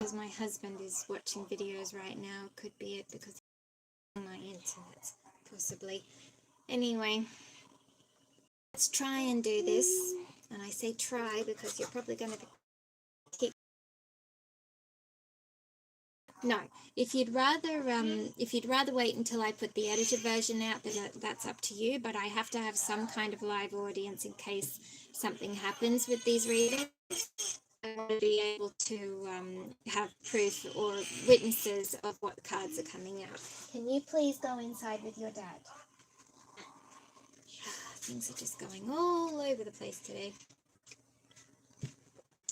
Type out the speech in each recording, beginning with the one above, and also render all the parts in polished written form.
because my husband is watching videos right now. Could be it because my internet, possibly. Anyway, let's try and do this. And I say try because you're probably going to keep. No, if you'd rather wait until I put the edited version out, then that's up to you. But I have to have some kind of live audience in case something happens with these readings. I want to be able to have proof or witnesses of what cards are coming out. Can you please go inside with your dad? Things are just going all over the place today.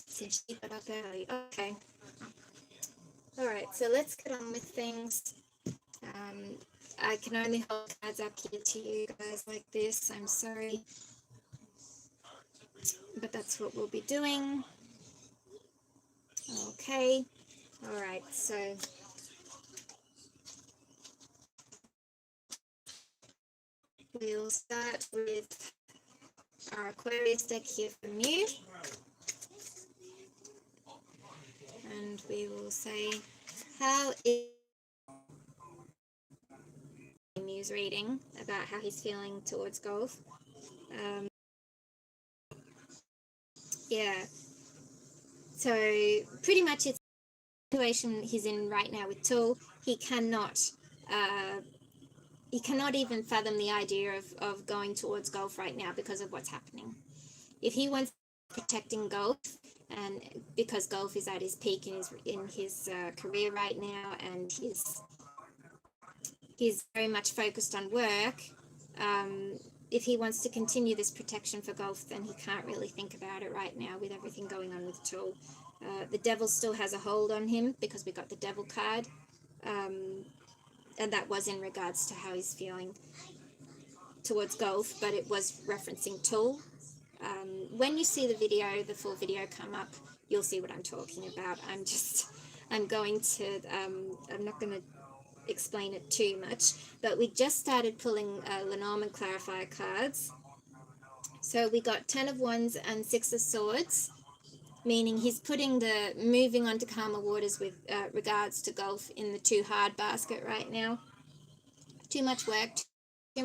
Since she got up early. Okay. Alright, so let's get on with things. I can only hold cards up here to you guys like this. I'm sorry. But that's what we'll be doing. Okay. Alright, so we'll start with our Aquarius deck here from you. And we will say, how is Mew's reading about how he's feeling towards golf? Yeah. So pretty much it's the situation he's in right now with Tool. He cannot even fathom the idea of going towards golf right now because of what's happening. If he wants protecting golf, and because golf is at his peak in his career right now, and he's very much focused on work, if he wants to continue this protection for golf, then he can't really think about it right now with everything going on with Tool. The devil still has a hold on him because we got the devil card, and that was in regards to how he's feeling towards golf, but it was referencing Tool. When you see the video, the full video come up, you'll see what I'm talking about. I'm not going to explain it too much, but we just started pulling Lenormand clarifier cards. So we got 10 of Wands and 6 of Swords, meaning he's putting the moving on to calmer waters with regards to golf in the too hard basket right now. Too much work, too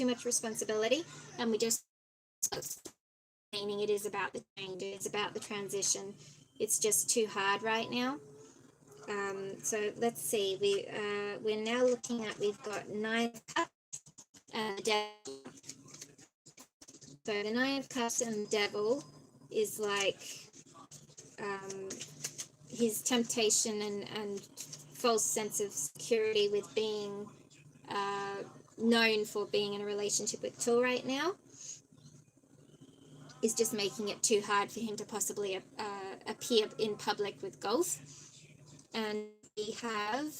much responsibility, and we just, meaning it is about the change, it's about the transition. It's just too hard right now. So let's see, we're now looking at, we've got 9 of Cups and the Devil. So the 9 of Cups and the Devil is like his temptation and false sense of security with being known for being in a relationship with Tool right now is just making it too hard for him to possibly appear in public with golf. And we have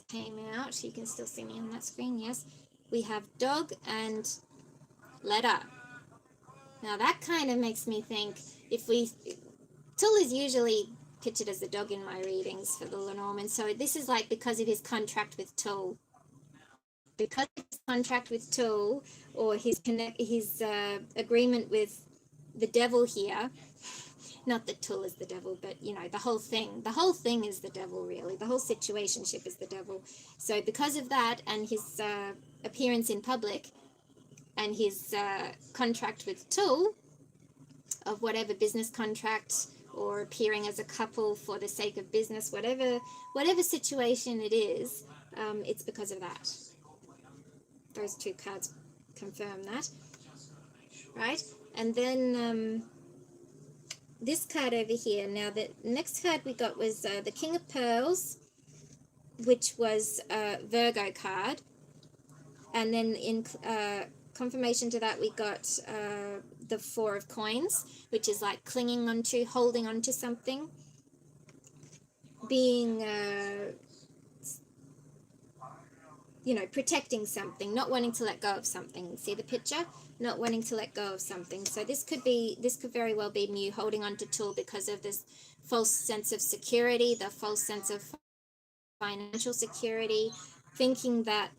came out, you can still see me on that screen, yes. We have Dog and Letter. Now that kind of makes me think, Tool is usually pictured as the dog in my readings for the Lenormand, so this is like because of his contract with Tool. Because of his contract with Tool, or his agreement with the devil here, not that Tool is the devil, but you know, the whole thing is the devil, really. The whole situationship is the devil. So because of that and his appearance in public and his contract with Tool, of whatever business contract or appearing as a couple for the sake of business, whatever situation it is, it's because of that. Those 2 cards confirm that, right? And then this card over here. Now the next card we got was the King of Pearls, which was a Virgo card, and then in confirmation to that we got the 4 of Coins, which is like clinging onto, holding onto something, being protecting something, not wanting to let go of something. See the picture? Not wanting to let go of something. So this could very well be Mew holding on to Tool because of this false sense of security, the false sense of financial security, thinking that,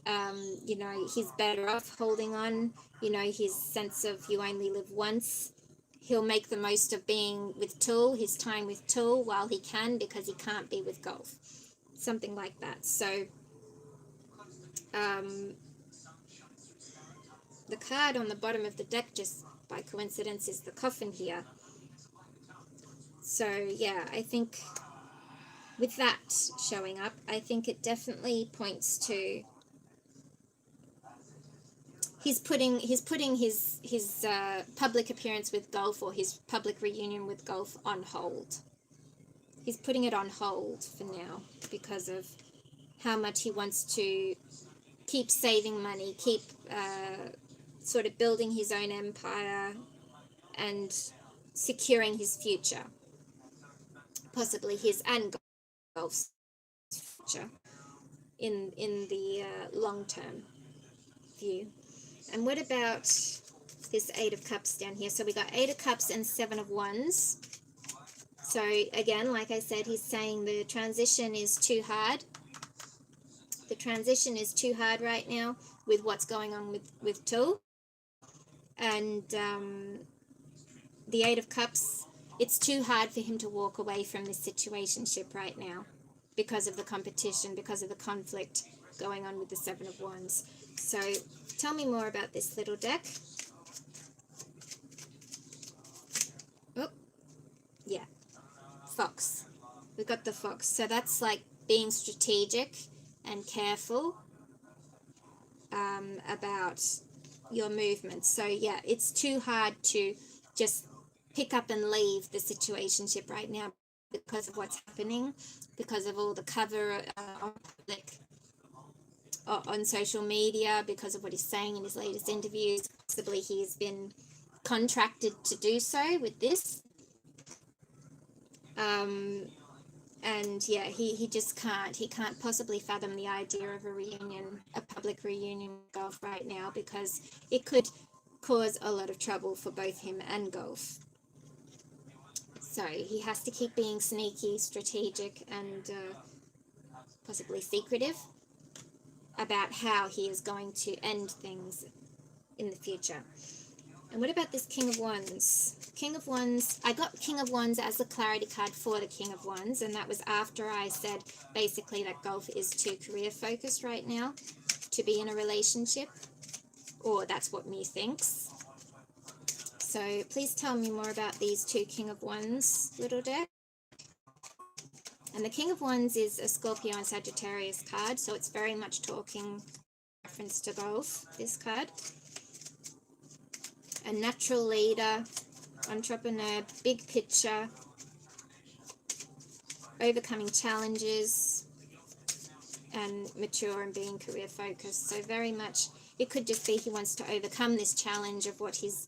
he's better off holding on, his sense of you only live once, he'll make the most of being with Tool, his time with Tool, while he can, because he can't be with Gulf. Something like that. So the card on the bottom of the deck, just by coincidence, is the Coffin here. So yeah, I think with that showing up, I think it definitely points to he's putting his public appearance with Gulf, or his public reunion with Gulf, on hold. He's putting it on hold for now because of how much he wants to keep saving money, keep sort of building his own empire and securing his future, possibly his and Gulf's future in the long-term view. And what about this Eight of Cups down here? So we got Eight of Cups and Seven of Wands. So again, like I said, he's saying the transition is too hard. The transition is too hard right now with what's going on with Tool. And the Eight of Cups, it's too hard for him to walk away from this situationship right now because of the competition, because of the conflict going on with the Seven of Wands. So tell me more about this little deck. Oh, yeah, Fox. We've got the Fox. So that's like being strategic and careful about your movements. So yeah, it's too hard to just pick up and leave the situationship right now because of what's happening, because of all the cover on public, on social media, because of what he's saying in his latest interviews. Possibly he's been contracted to do so with this. And yeah, he just can't possibly fathom the idea of a reunion, a public reunion with Gulf right now, because it could cause a lot of trouble for both him and Gulf. So he has to keep being sneaky, strategic, and possibly secretive about how he is going to end things in the future. And what about this King of Wands? King of Wands, I got King of Wands as the clarity card for the King of Wands, and that was after I said basically that Gulf is too career focused right now to be in a relationship, or that's what me thinks. So please tell me more about these two King of Wands little deck. And the King of Wands is a Scorpio and Sagittarius card, so it's very much talking reference to Gulf, this card. A natural leader, entrepreneur, big picture, overcoming challenges, and mature and being career focused. So very much, it could just be he wants to overcome this challenge of what his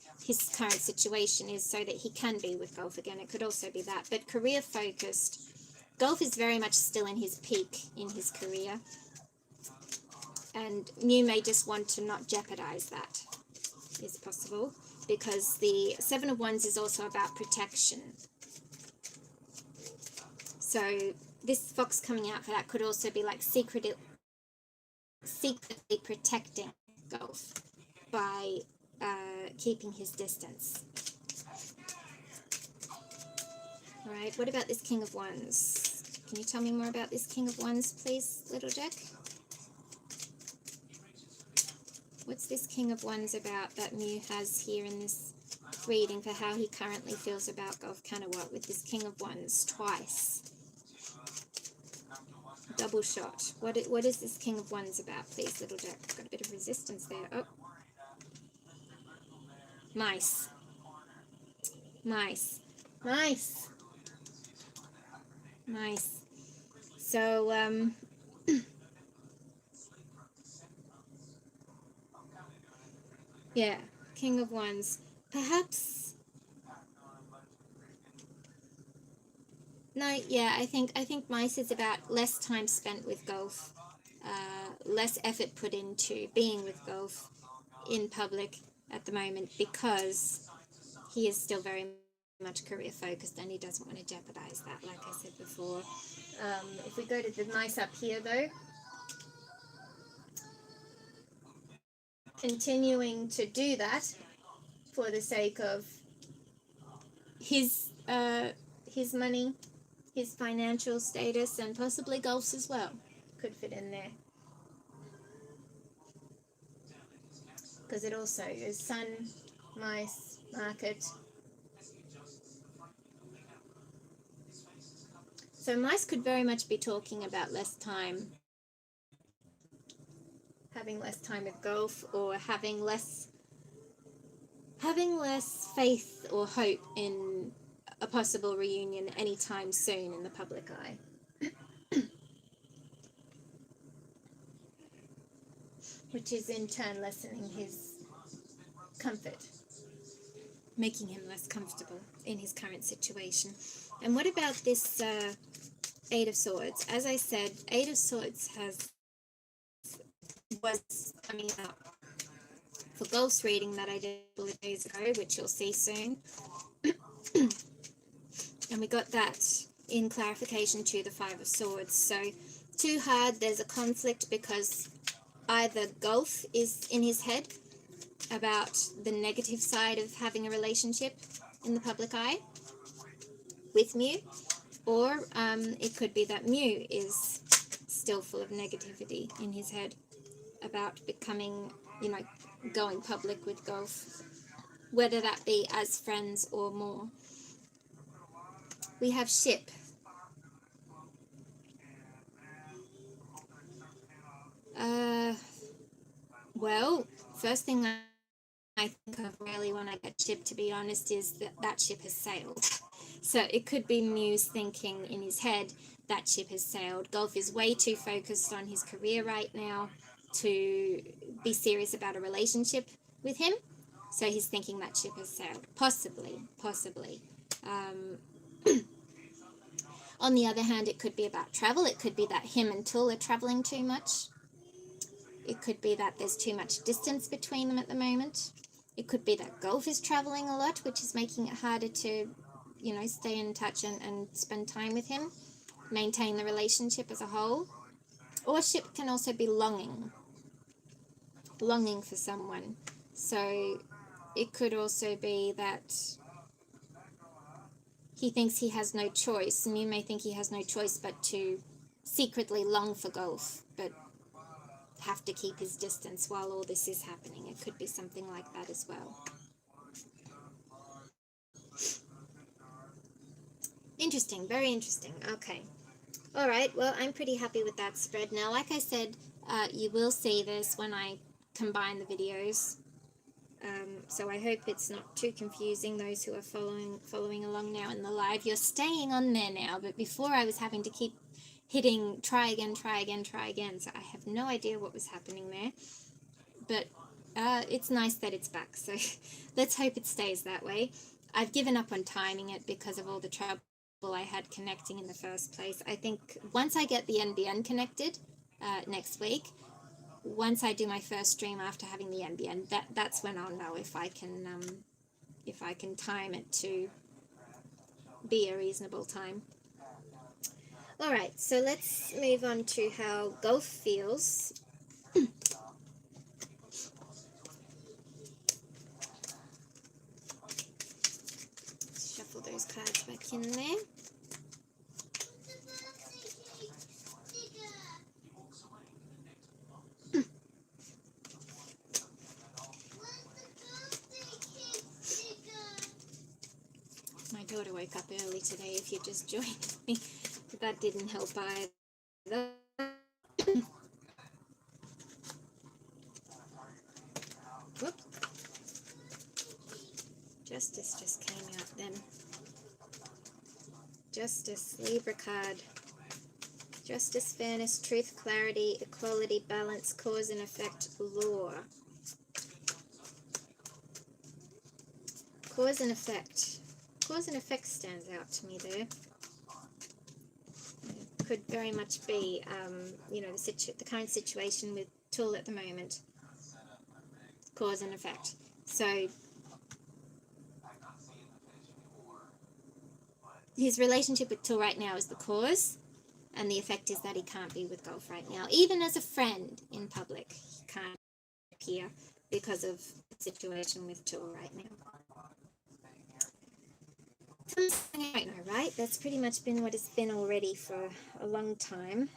current situation is so that he can be with Gulf again. It could also be that. But career focused, Gulf is very much still in his peak in his career. And Mew may just want to not jeopardize that, is possible, because the Seven of Wands is also about protection. So this Fox coming out for that could also be like secretly protecting Gulf by keeping his distance. All right, what about this King of Wands? Can you tell me more about this King of Wands, please, little deck? What's this King of Wands about that Mew has here in this reading for how he currently feels about Gulfkanawut with this King of Wands twice? Double shot. What is this King of Wands about, please, little deck? Got a bit of resistance there. Oh. Mice. Mice. Mice. Mice. So, yeah, King of Wands. Perhaps. No, yeah, I think Mice is about less time spent with Gulf, less effort put into being with Gulf in public at the moment, because he is still very much career focused and he doesn't want to jeopardize that, like I said before. If we go to the Mice up here though, continuing to do that for the sake of his money, his financial status, and possibly Gulf's as well could fit in there. Because it also is sun, mice, market. So mice could very much be talking about less time, having less time with Gulf, or having less faith or hope in a possible reunion anytime soon in the public eye. Which is in turn lessening his comfort, making him less comfortable in his current situation. And what about this Eight of Swords? As I said, Eight of Swords was coming up for Gulf's reading that I did a couple of days ago, which you'll see soon. And we got that in clarification to the Five of Swords. So too hard, there's a conflict because either Gulf is in his head about the negative side of having a relationship in the public eye with Mew, or it could be that Mew is still full of negativity in his head about becoming, going public with Gulf, whether that be as friends or more. We have Ship. Well, first thing I think of really when I get Ship, to be honest, is that ship has sailed. So it could be Mew's thinking in his head that ship has sailed. Gulf is way too focused on his career right now to be serious about a relationship with him. So he's thinking that ship has sailed. Possibly. On the other hand, it could be about travel. It could be that him and Tul are traveling too much. It could be that there's too much distance between them at the moment. It could be that Gulf is traveling a lot, which is making it harder to, stay in touch and spend time with him, maintain the relationship as a whole. Or Ship can also be longing for someone. So it could also be that he thinks he has no choice. Mew may think he has no choice but to secretly long for Gulf, but have to keep his distance while all this is happening. It could be something like that as well. Interesting, very interesting. Okay. All right, well, I'm pretty happy with that spread. Now, like I said, you will see this when I combine the videos. So I hope it's not too confusing, those who are following along now in the live. You're staying on there now, but before I was having to keep hitting try again, so I have no idea what was happening there. But it's nice that it's back, so let's hope it stays that way. I've given up on timing it because of all the trouble I had connecting in the first place. I think once I get the NBN connected next week, once I do my first stream after having the NBN, that's when I'll know if I can time it to be a reasonable time. All right, so let's move on to how Gulf feels. Shuffle those cards back in there. My daughter woke up early today, if you just joined me. But that didn't help either. Whoops. Justice just came out then. Justice, Libra card. Justice, fairness, truth, clarity, equality, balance, cause and effect, law. Cause and effect. Cause and effect stands out to me there. It could very much be, the current situation with Tul at the moment. Cause and effect. So his relationship with Tul right now is the cause, and the effect is that he can't be with Gulf right now. Even as a friend in public, he can't appear because of the situation with Tul right now. I don't know, right? That's pretty much been what it's been already for a long time.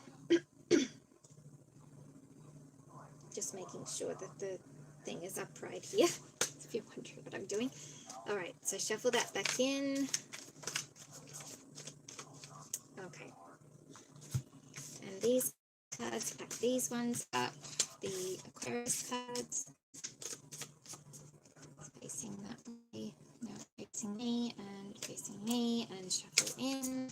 Just making sure that the thing is upright here, if you're wondering what I'm doing. Alright, so shuffle that back in. Okay. And these cards, back these ones up. The Aquarius cards. Facing that way. No, facing me and shuffle in.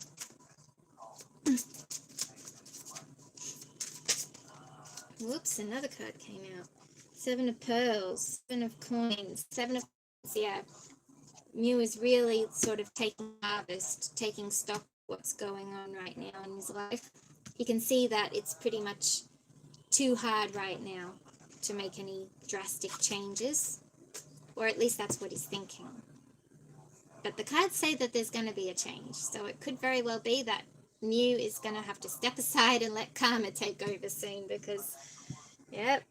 Whoops, another card came out. 7 of Pearls, 7 of Coins, 7 of Coins, yeah. Mew is really sort of taking harvest, taking stock of what's going on right now in his life. You can see that it's pretty much too hard right now to make any drastic changes, or at least that's what he's thinking. But the cards say that there's going to be a change, so it could very well be that Mew is going to have to step aside and let karma take over soon, because, yep,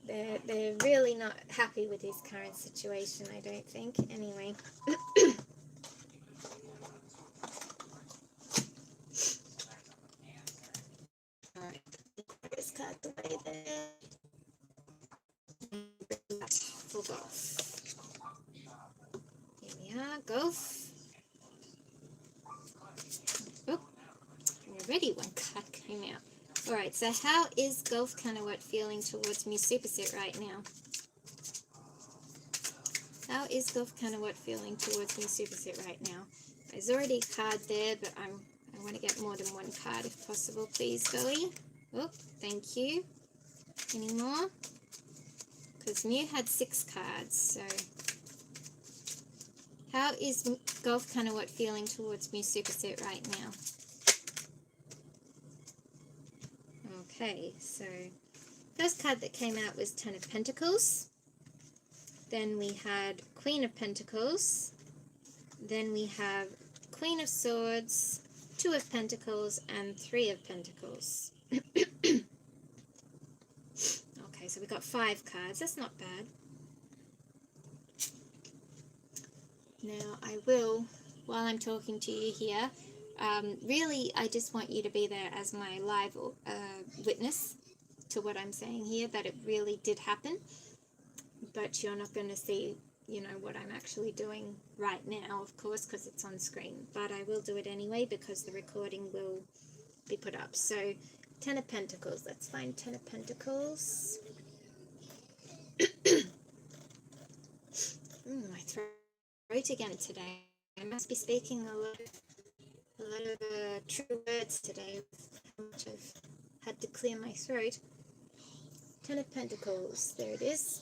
they're really not happy with his current situation, I don't think. Anyway. Alright, this card away there. For Gulf. Here we are, Gulf. Oh, already one card came out. Alright, so how is Gulfkanawut feeling towards Mewsuppasit right now? How is Gulfkanawut feeling towards Mewsuppasit right now? There's already a card there, but I want to get more than one card if possible, please, Zoe. Oh, thank you. Any more? Because Mew had 6 cards, so... How is Gulfkanawut feeling towards Mewsuppasit right now? Okay, so first card that came out was 10 of Pentacles. Then we had Queen of Pentacles. Then we have Queen of Swords, 2 of Pentacles, and 3 of Pentacles. Okay, so we got 5 cards. That's not bad. Now, I will, while I'm talking to you here, really, I just want you to be there as my live witness to what I'm saying here, that it really did happen. But you're not going to see, you know, what I'm actually doing right now, of course, because it's on screen. But I will do it anyway, because the recording will be put up. So, 10 of Pentacles. Let's find 10 of Pentacles. My throat again today. I must be speaking a lot of true words today, how much I've had to clear my throat. 10 of Pentacles, there it is.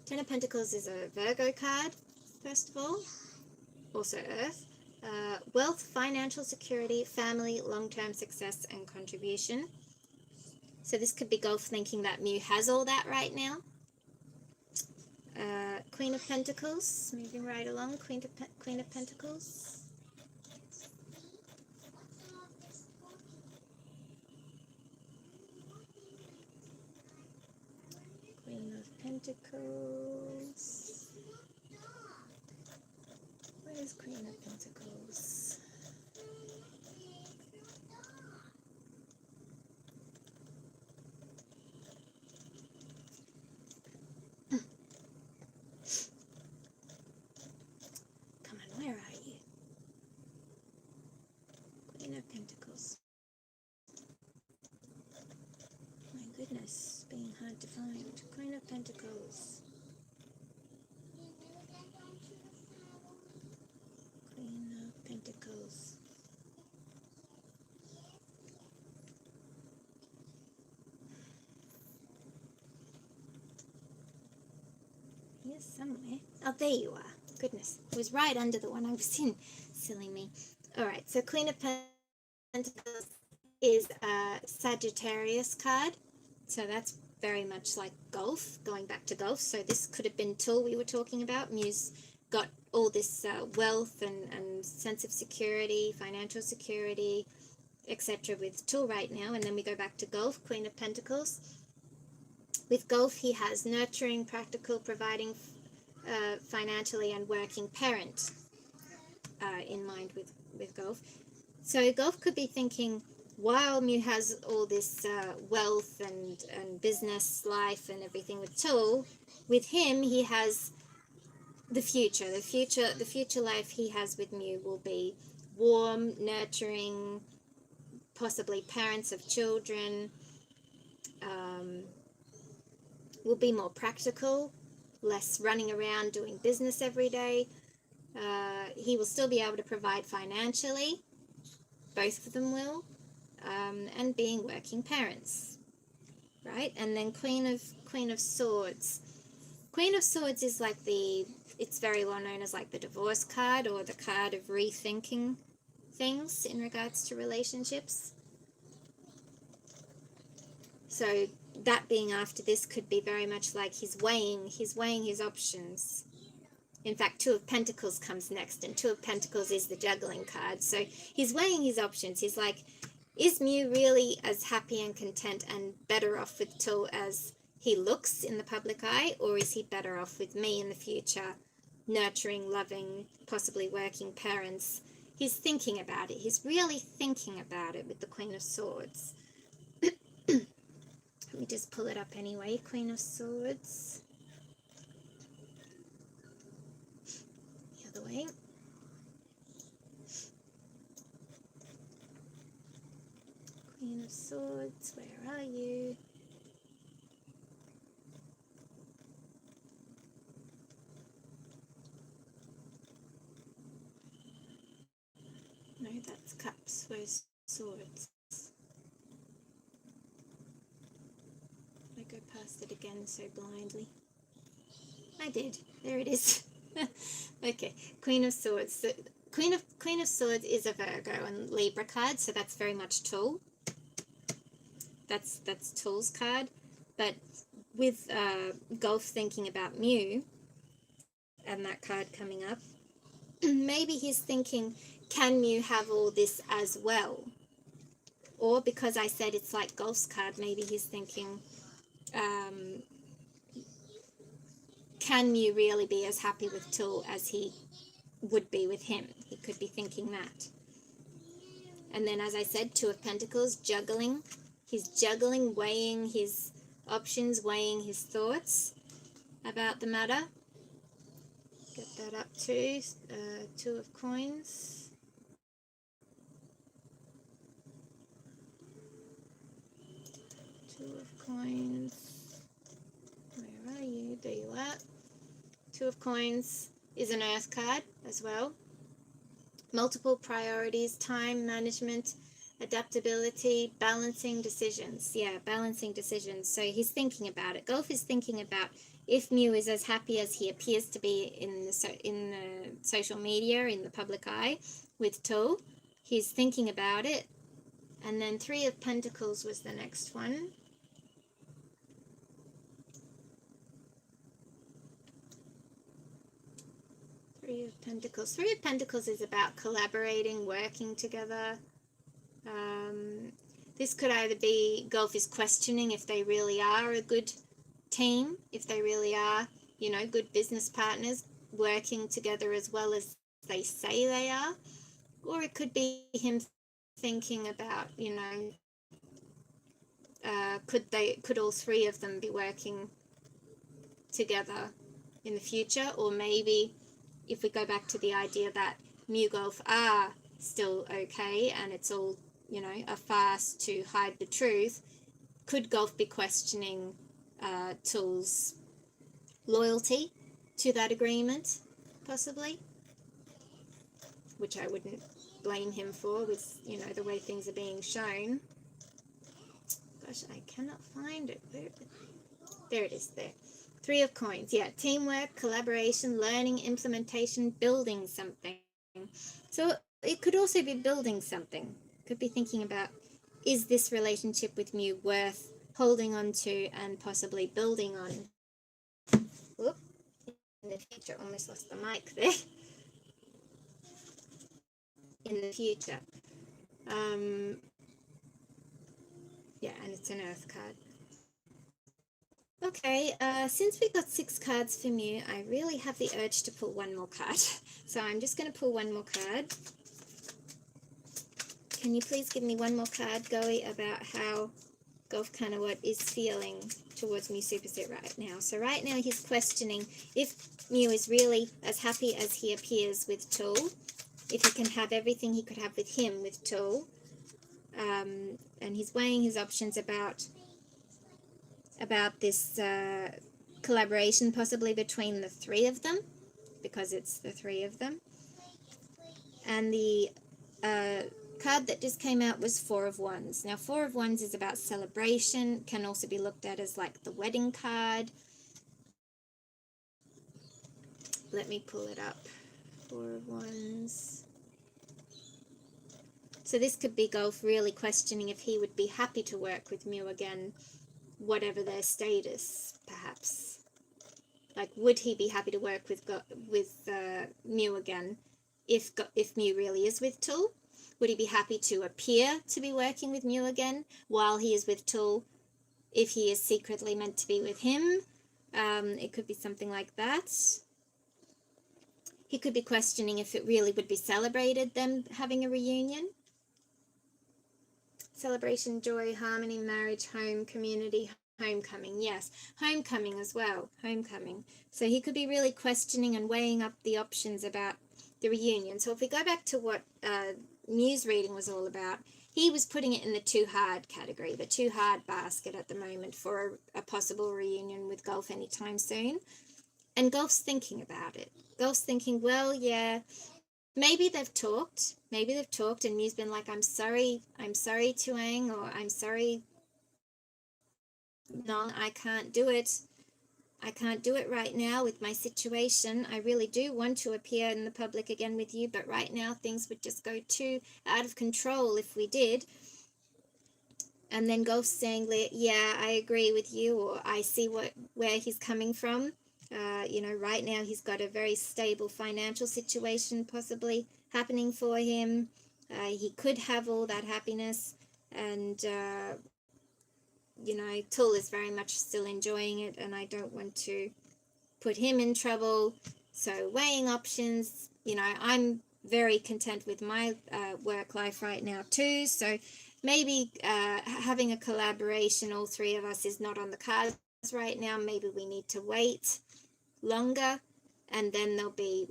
10 of Pentacles is a Virgo card, first of all, also Earth. Wealth, financial security, family, long-term success, and contribution. So this could be Gulf thinking that Mew has all that right now. Queen of Pentacles, moving right along, Queen of Pentacles. Queen of Pentacles. Where's Queen of Pentacles? Come on, where are you? Queen of Pentacles. My goodness, being hard to find. Queen of Pentacles. Queen of Pentacles. Here's somewhere. Oh, there you are. Goodness, it was right under the one I was in. Silly me. Alright, so Queen of Pentacles is a Sagittarius card. So that's very much like Gulf, going back to Gulf. So this could have been Tool we were talking about. Mew's got all this wealth and sense of security, financial security, etc. with Tool right now. And then we go back to Gulf, Queen of Pentacles. With Gulf, he has nurturing, practical, providing financially, and working parent. in mind with Gulf. So Gulf could be thinking, while Mew has all this wealth and business life and everything with Tool, with him he has the future. The future life he has with Mew will be warm, nurturing, possibly parents of children, will be more practical, less running around doing business every day. He will still be able to provide financially, both of them will, and being working parents, right? And then Queen of Swords. Queen of Swords is like it's very well known as like the divorce card, or the card of rethinking things in regards to relationships. So that being after this could be very much like he's weighing his options. In fact, Two of Pentacles comes next, and Two of Pentacles is the juggling card. So he's weighing his options. He's like, is Mew really as happy and content and better off with Till as he looks in the public eye, or is he better off with me in the future, nurturing, loving, possibly working parents? He's thinking about it. He's really thinking about it with the Queen of Swords. Let me just pull it up anyway. Queen of Swords. The other way. Queen of Swords, where are you? No, that's Cups. Where's Swords? I go past it again so blindly. I did. There it is. Okay, Queen of Swords. So Queen of Swords is a Virgo and Libra card, so that's very much Tool. That's Tool's card. But with Gulf thinking about Mew and that card coming up, maybe he's thinking, can Mew have all this as well? Or because I said it's like Gulf's card, maybe he's thinking, can Mew really be as happy with Tool as he would be with him? He could be thinking that. And then, as I said, Two of Pentacles, juggling. He's juggling, weighing his options, weighing his thoughts about the matter. Get that up too. Two of Coins. Two of Coins. Where are you? There you are. Two of Coins is an Earth card as well. Multiple priorities, time management, adaptability, balancing decisions. Yeah, balancing decisions. So he's thinking about it. Gulf is thinking about if Mew is as happy as he appears to be in the social media, in the public eye with Tool. He's thinking about it. And then Three of Pentacles was the next one. Three of Pentacles. Three of Pentacles is about collaborating, working together. This could either be Gulf is questioning if they really are a good team, if they really are, good business partners working together as well as they say they are. Or it could be him thinking about, could all three of them be working together in the future? Or maybe if we go back to the idea that Mewgulf are still okay and it's all, a farce to hide the truth, could Gulf be questioning Tool's loyalty to that agreement, possibly? Which I wouldn't blame him for with, the way things are being shown. Gosh, I cannot find it. There it is, there. Three of Coins, yeah, teamwork, collaboration, learning, implementation, building something. So it could also be building something. Could be thinking about, is this relationship with Mew worth holding on to and possibly building on? Whoop, in the future, almost lost the mic there. In the future. Yeah, and it's an Earth card. Okay, since we got 6 cards for Mew, I really have the urge to pull one more card. So I'm just going to pull one more card. Can you please give me one more card, Goey, about how Gulfkanawut is feeling towards Mewsuppasit right now? So right now he's questioning if Mew is really as happy as he appears with Tool, if he can have everything he could have with him with Tool, and he's weighing his options about this collaboration possibly between the 3 of them, because it's the 3 of them. And the card that just came out was 4 of Wands. Now 4 of Wands is about celebration, can also be looked at as like the wedding card. Let me pull it up. 4 of Wands. So this could be Gulf really questioning if he would be happy to work with Mew again, whatever their status, perhaps. Like, would he be happy to work with Mew again if Mew really is with Tool? Would he be happy to appear to be working with Mew again while he is with Tool if he is secretly meant to be with him? It could be something like that. He could be questioning if it really would be celebrated, them having a reunion. Celebration, joy, harmony, marriage, home, community, homecoming. Yes, homecoming as well. Homecoming. So he could be really questioning and weighing up the options about the reunion. So if we go back to what Mew's reading was all about, he was putting it in the too hard category, the too hard basket at the moment for a possible reunion with Gulf anytime soon. And Gulf's thinking about it. Gulf's thinking, well, yeah, maybe they've talked, and Mew's been like, I'm sorry, Tuang, or I'm sorry, no, I can't do it. I can't do it right now with my situation. I really do want to appear in the public again with you, but right now things would just go too out of control if we did. And then Gulf's saying, yeah, I agree with you, or I see where he's coming from. Right now he's got a very stable financial situation possibly happening for him. He could have all that happiness, and Tool is very much still enjoying it, and I don't want to put him in trouble. So weighing options, I'm very content with my work life right now too. So maybe having a collaboration, all 3 of us, is not on the cards right now. Maybe we need to wait longer, and then there'll be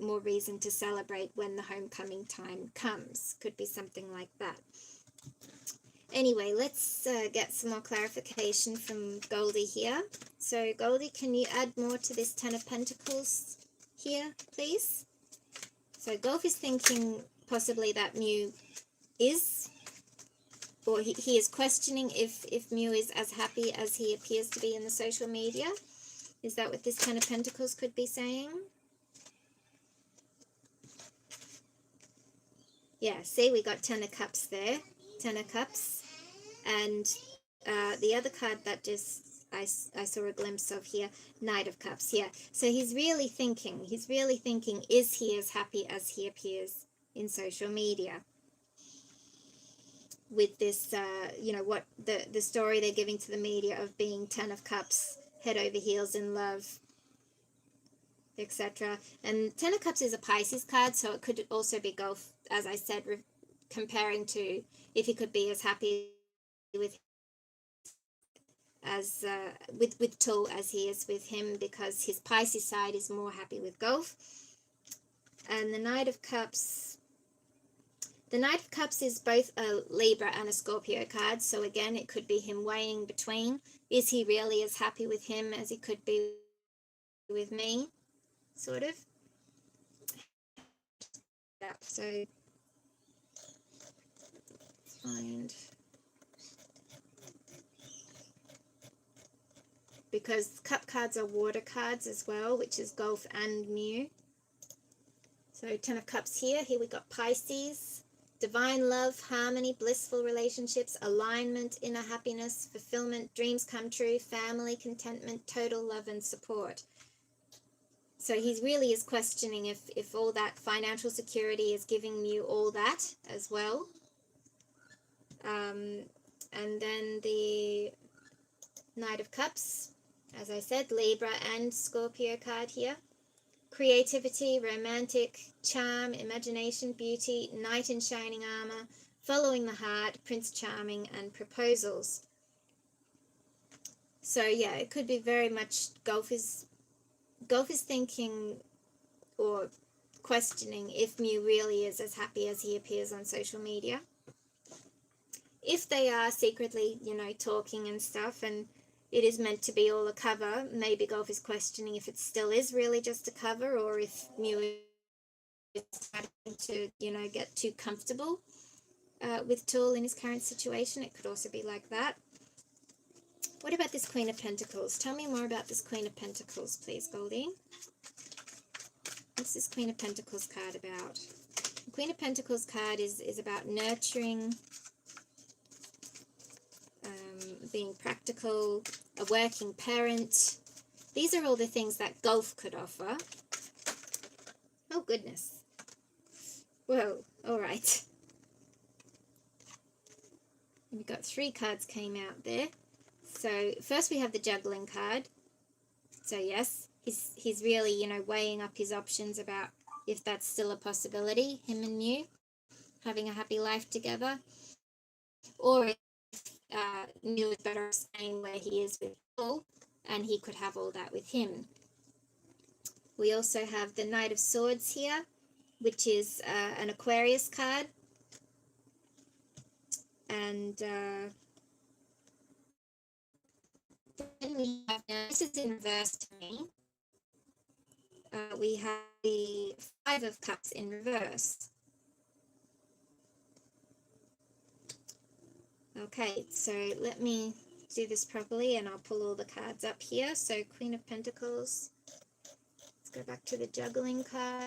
more reason to celebrate when the homecoming time comes. Could be something like that. Anyway, let's get some more clarification from Goldie here. So Goldie, can you add more to this 10 of Pentacles here, please? So Gulf is thinking possibly that Mew is, or he is questioning if Mew is as happy as he appears to be in the social media. Is that what this 10 of Pentacles could be saying? Yeah, see, we got 10 of Cups there. 10 of Cups. And the other card that just I saw a glimpse of here, Knight of Cups. Yeah, so he's really thinking, is he as happy as he appears in social media? With this, what the story they're giving to the media of being 10 of Cups, head over heels in love, etc. And 10 of Cups is a Pisces card, so it could also be Gulf, as I said, comparing to if he could be as happy with Tool as he is with him, because his Pisces side is more happy with Gulf. And the Knight of Cups, is both a Libra and a Scorpio card, so again it could be him weighing between, is he really as happy with him as he could be with me, sort of. Yeah, so find, because Cup cards are water cards as well, which is Gulf and Mew. So 10 of Cups here we got Pisces, divine love, harmony, blissful relationships, alignment, inner happiness, fulfillment, dreams come true, family, contentment, total love and support. So he really is questioning if all that financial security is giving you all that as well. And then the Knight of Cups, as I said, Libra and Scorpio card here. Creativity, romantic, charm, imagination, beauty, knight in shining armor, following the heart, Prince Charming, and proposals. So yeah, it could be very much Gulf is thinking or questioning if Mew really is as happy as he appears on social media. If they are secretly, talking and stuff, and it is meant to be all a cover, maybe Gulf is questioning if it still is really just a cover, or if Mew is starting to, get too comfortable with Tool in his current situation. It could also be like that. What about this Queen of Pentacles? Tell me more about this Queen of Pentacles, please, Goldie. What's this Queen of Pentacles card about? The Queen of Pentacles card is about nurturing, being practical, a working parent. These are all the things that Gulf could offer. Oh, goodness. Whoa, all right. We've got 3 cards came out there. So first we have the juggling card. So yes, he's really, weighing up his options about if that's still a possibility, him and Mew having a happy life together, or if Mew is better off staying where he is with Paul, and he could have all that with him. We also have the Knight of Swords here, which is an Aquarius card, and then we have, now this is in reverse to me, we have the 5 of Cups in reverse. Okay, so let me do this properly and I'll pull all the cards up here. So Queen of Pentacles. Let's go back to the juggling card.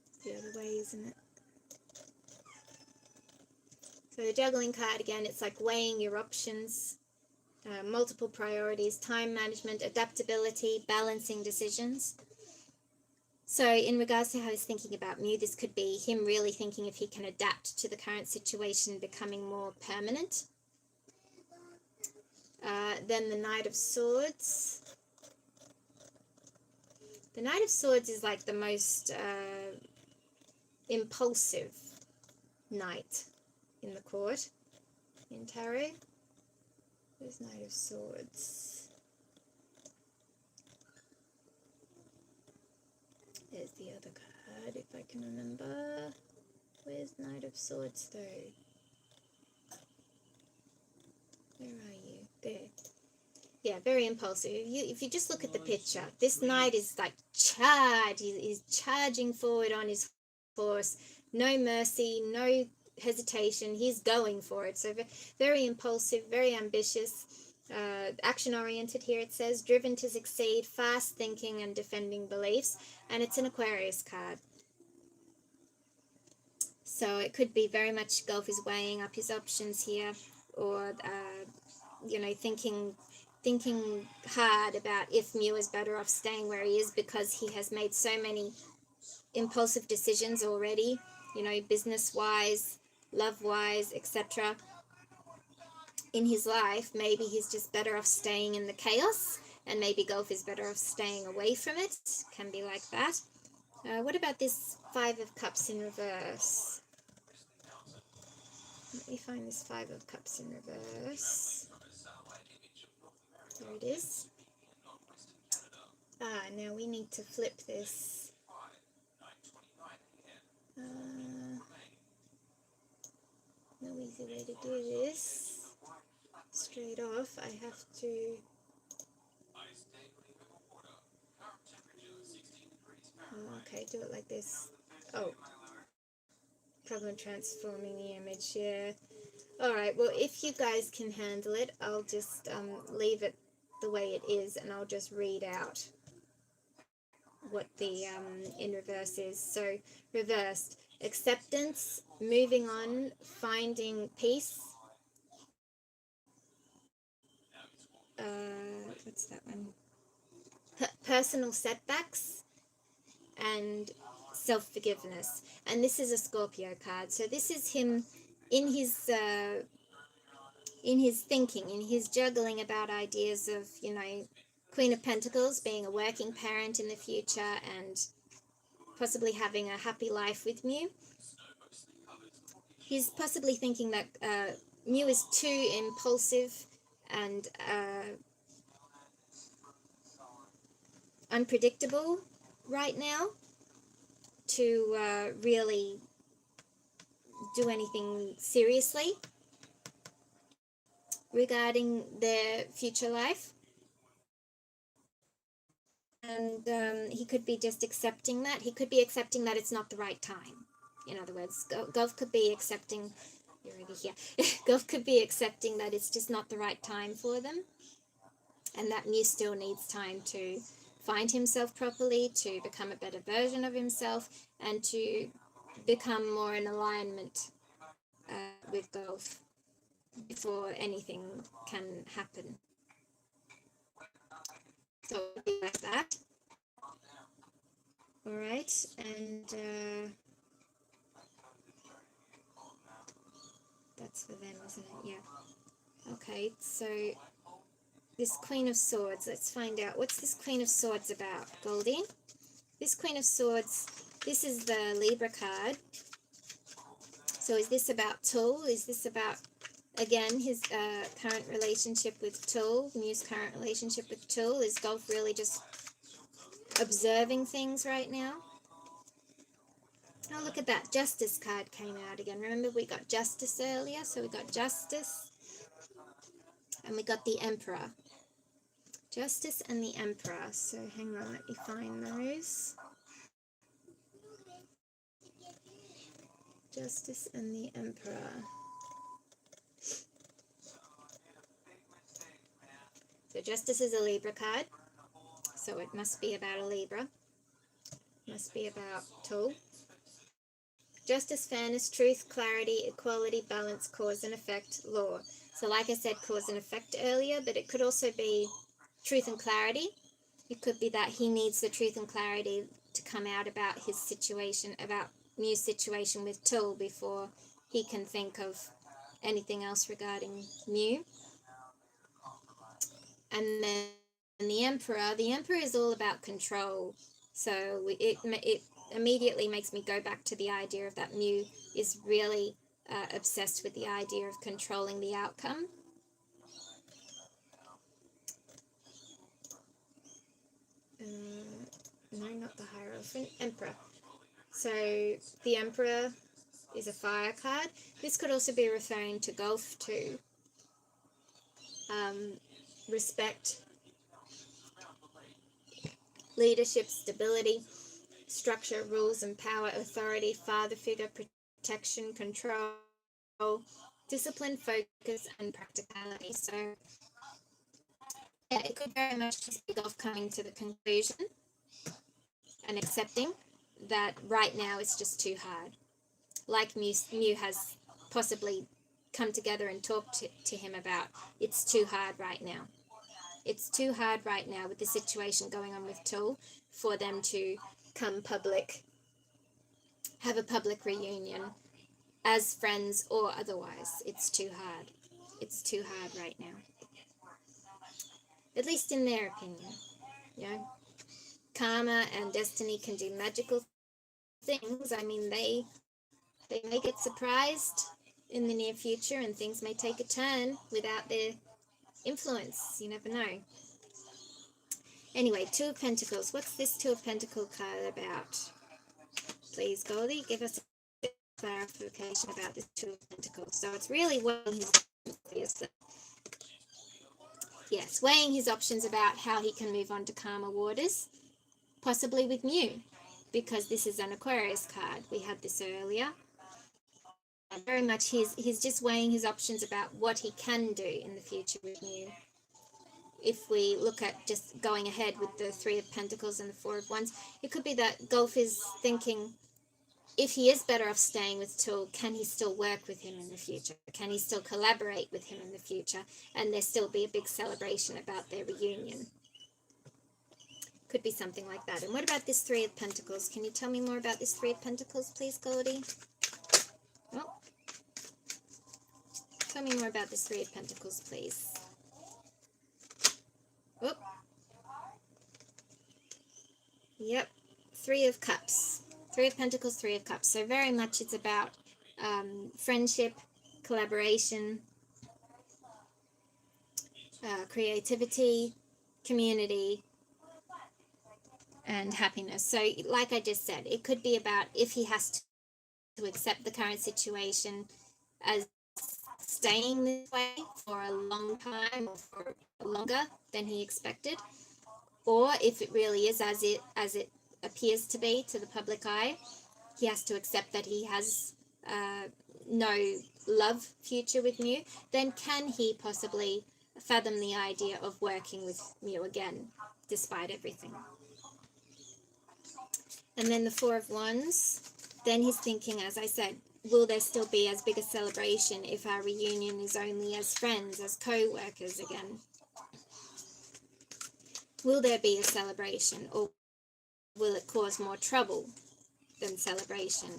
It's the other way, isn't it? So the juggling card, again, it's like weighing your options, multiple priorities, time management, adaptability, balancing decisions. So in regards to how he's thinking about Mew, this could be him really thinking if he can adapt to the current situation, becoming more permanent. Then the Knight of Swords. The Knight of Swords is like the most impulsive knight in the court in tarot. There's Knight of Swords. There's the other card, if I can remember. Where's Knight of Swords, though? Where are you? There. Yeah, very impulsive. If you just look at the picture, this knight is like charged. He's charging forward on his horse. No mercy, no hesitation. He's going for it. So very impulsive, very ambitious, action-oriented here it says, driven to succeed, fast thinking and defending beliefs. And it's an Aquarius card. So it could be very much Gulf is weighing up his options here, or, thinking hard about if Mew is better off staying where he is because he has made so many impulsive decisions already, business-wise, love-wise, etc. in his life. Maybe he's just better off staying in the chaos, and maybe Gulf is better off staying away from it. Can be like that. What about this 5 of Cups in reverse? Let me find this 5 of Cups in reverse. There it is. Now we need to flip this. No easy way to do this. Straight off, I have to... okay, do it like this. Oh. Problem transforming the image, yeah. Alright, well, if you guys can handle it, I'll just leave it the way it is, and I'll just read out what the in reverse is. So, reversed, acceptance, moving on, finding peace. What's that one? Personal setbacks and self-forgiveness. And this is a Scorpio card. So this is him in his in his thinking, in his juggling about ideas of, Queen of Pentacles being a working parent in the future and possibly having a happy life with Mew. He's possibly thinking that Mew is too impulsive and unpredictable right now to really do anything seriously regarding their future life. And he could be just accepting that. He could be accepting that it's not the right time. In other words, Gulf could be accepting, you're already here, Gulf could be accepting that it's just not the right time for them. And that Mew still needs time to find himself properly, to become a better version of himself, and to become more in alignment with Gulf before anything can happen. So it'll be like that. All right, and that's for them, isn't it? Yeah. Okay, so this Queen of Swords, let's find out. What's this Queen of Swords about, Goldie? This Queen of Swords, this is the Libra card. So is this about Tool? Is this about, again, his current relationship with Tool? Mew's current relationship with Tool? Is Gulf really just observing things right now? Oh, look at that. Justice card came out again. Remember we got Justice earlier? So we got Justice and we got the Emperor. Justice and the Emperor. So hang on, let me find those. Justice and the Emperor. So Justice is a Libra card. So it must be about a Libra. Must be about Tool. Justice, fairness, truth, clarity, equality, balance, cause and effect, law. So like I said, cause and effect earlier, but it could also be truth and clarity. It could be that he needs the truth and clarity to come out about his situation, about Mew's situation with Tool before he can think of anything else regarding Mew. And then the Emperor is all about control. So it immediately makes me go back to the idea of that Mew is really obsessed with the idea of controlling the outcome. No, not the Hierophant. Emperor. So the Emperor is a fire card. This could also be referring to Gulf too. Respect, leadership, stability, structure, rules and power, authority, father figure, protection, control, discipline, focus, and practicality. So, yeah, it could very much just be Gulf coming to the conclusion and accepting that right now it's just too hard. Like Mew has possibly come together and talked to him about, it's too hard right now. It's too hard right now with the situation going on with Tool for them to come public, have a public reunion as friends or otherwise. It's too hard. It's too hard right now. At least in their opinion. You know, karma and destiny can do magical things. I mean, they may get surprised in the near future and things may take a turn without their influence. You never know. Anyway, Two of Pentacles. What's this Two of Pentacles card about? Please, Goldie, give us a clarification about this Two of Pentacles. So it's really weighing his options. Yes, weighing his options about how he can move on to calmer waters, possibly with Mew, because this is an Aquarius card. We had this earlier. And very much he's just weighing his options about what he can do in the future with Mew. If we look at just going ahead with the Three of Pentacles and the Four of Wands, it could be that Gulf is thinking, if he is better off staying with Tool, can he still work with him in the future? Can he still collaborate with him in the future? And there still be a big celebration about their reunion. Could be something like that. And what about this Three of Pentacles? Can you tell me more about this Three of Pentacles, please, Goldie? Oh. Tell me more about this Three of Pentacles, please. Oop. Yep. Three of Cups. Three of Pentacles, Three of Cups. So very much it's about friendship, collaboration, creativity, community, and happiness. So like I just said, it could be about if he has to accept the current situation as staying this way for a long time or for longer than he expected, or if it really is as it appears to be to the public eye, he has to accept that he has no love future with Mew. Then can he possibly fathom the idea of working with Mew again despite everything? And then the Four of Wands, then he's thinking, as I said, will there still be as big a celebration if our reunion is only as friends, as co-workers again? Will there be a celebration, or will it cause more trouble than celebration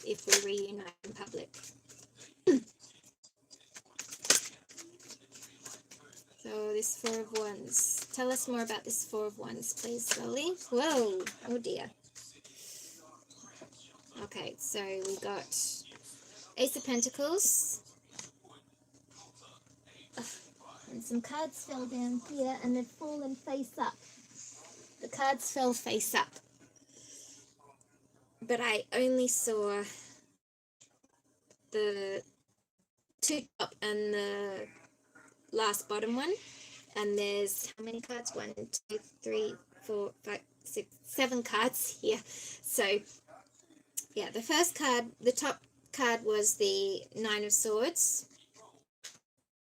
if we reunite in public? So this Four of Wands. Tell us more about this Four of Wands, please, slowly. Whoa, oh dear. Okay, so we got Ace of Pentacles. And some cards fell down here and they've fallen face up. The cards fell face up. But I only saw the two top and the last bottom one. And there's how many cards? 1, 2, 3, 4, 5, 6, 7 cards here. So yeah, the first card, the top card was the Nine of Swords.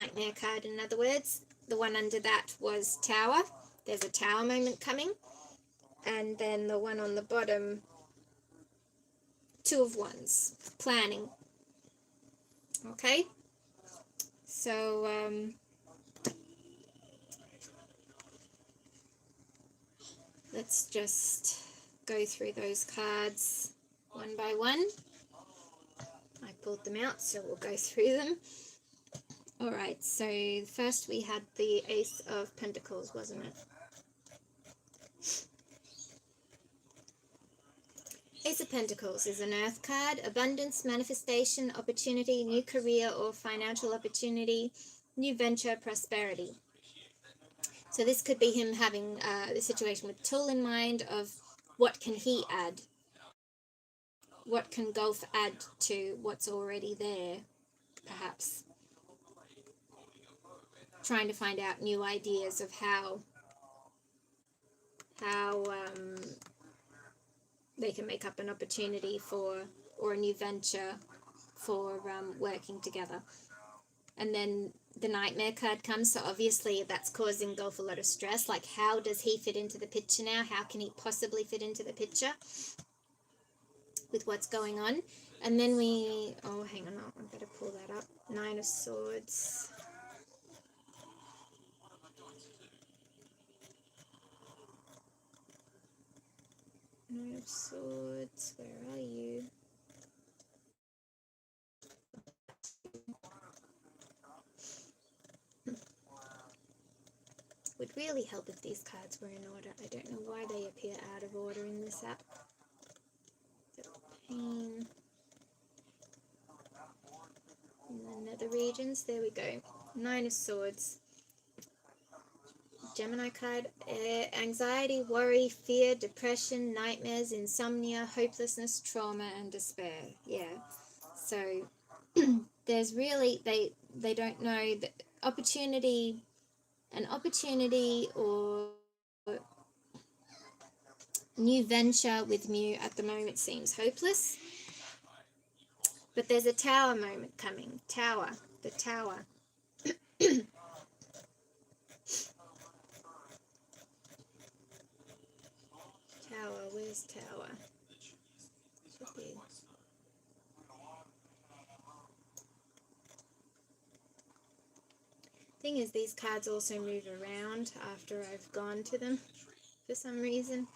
Nightmare card, in other words. The one under that was Tower. There's a Tower moment coming. And then the one on the bottom, Two of Wands. Planning. Okay? So, let's just go through those cards one by one. I pulled them out, so we'll go through them. Alright, so first we had the Ace of Pentacles, wasn't it? Ace of Pentacles is an earth card. Abundance, manifestation, opportunity, new career or financial opportunity, new venture, prosperity. So this could be him having the situation with Tool in mind of what can he add? What can Gulf add to what's already there, perhaps? Trying to find out new ideas of how they can make up an opportunity for, or a new venture for working together. And then the Nightmare card comes, so obviously that's causing Gulf a lot of stress. Like, how does he fit into the picture now? How can he possibly fit into the picture with what's going on? And then we, oh, hang on, I better pull that up. Nine of Swords. Nine of Swords, where are you? Would really help if these cards were in order. I don't know why they appear out of order in this app. Pain. And then Nether Regions, there we go. Nine of Swords. Gemini card, anxiety, worry, fear, depression, nightmares, insomnia, hopelessness, trauma, and despair. Yeah. So there's really, they don't know the opportunity, an opportunity or new venture with Mew at the moment seems hopeless. But there's a Tower moment coming. Tower. The Tower. Tower. Where's Tower? Should be. Thing is, these cards also move around after I've gone to them for some reason.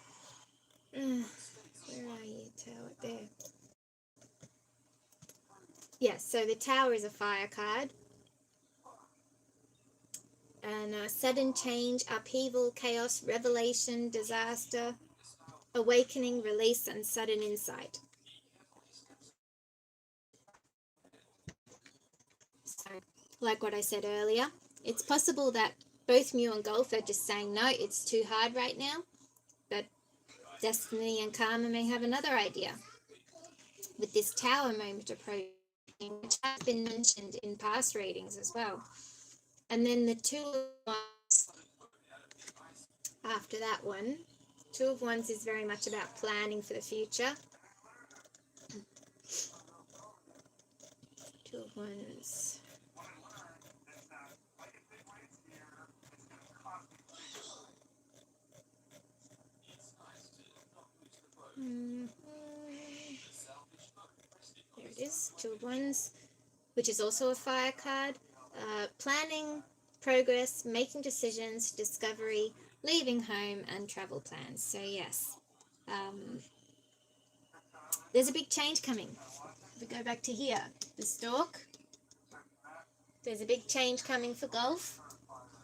Where are you, Tower? There. Yes, so the Tower is a fire card. sudden change, upheaval, chaos, revelation, disaster, awakening, release, and sudden insight. So, like what I said earlier, it's possible that both Mew and Gulf are just saying, no, it's too hard right now, but Destiny and Karma may have another idea. With this Tower moment approaching, which has been mentioned in past readings as well. And then the Two of Wands after that one. Two of Wands is very much about planning for the future. Two of Wands. There it is, Two of Wands, which is also a fire card. Planning, progress, making decisions, discovery, leaving home, and travel plans. So yes, there's a big change coming. If we go back to here, the Stork, there's a big change coming for Gulf,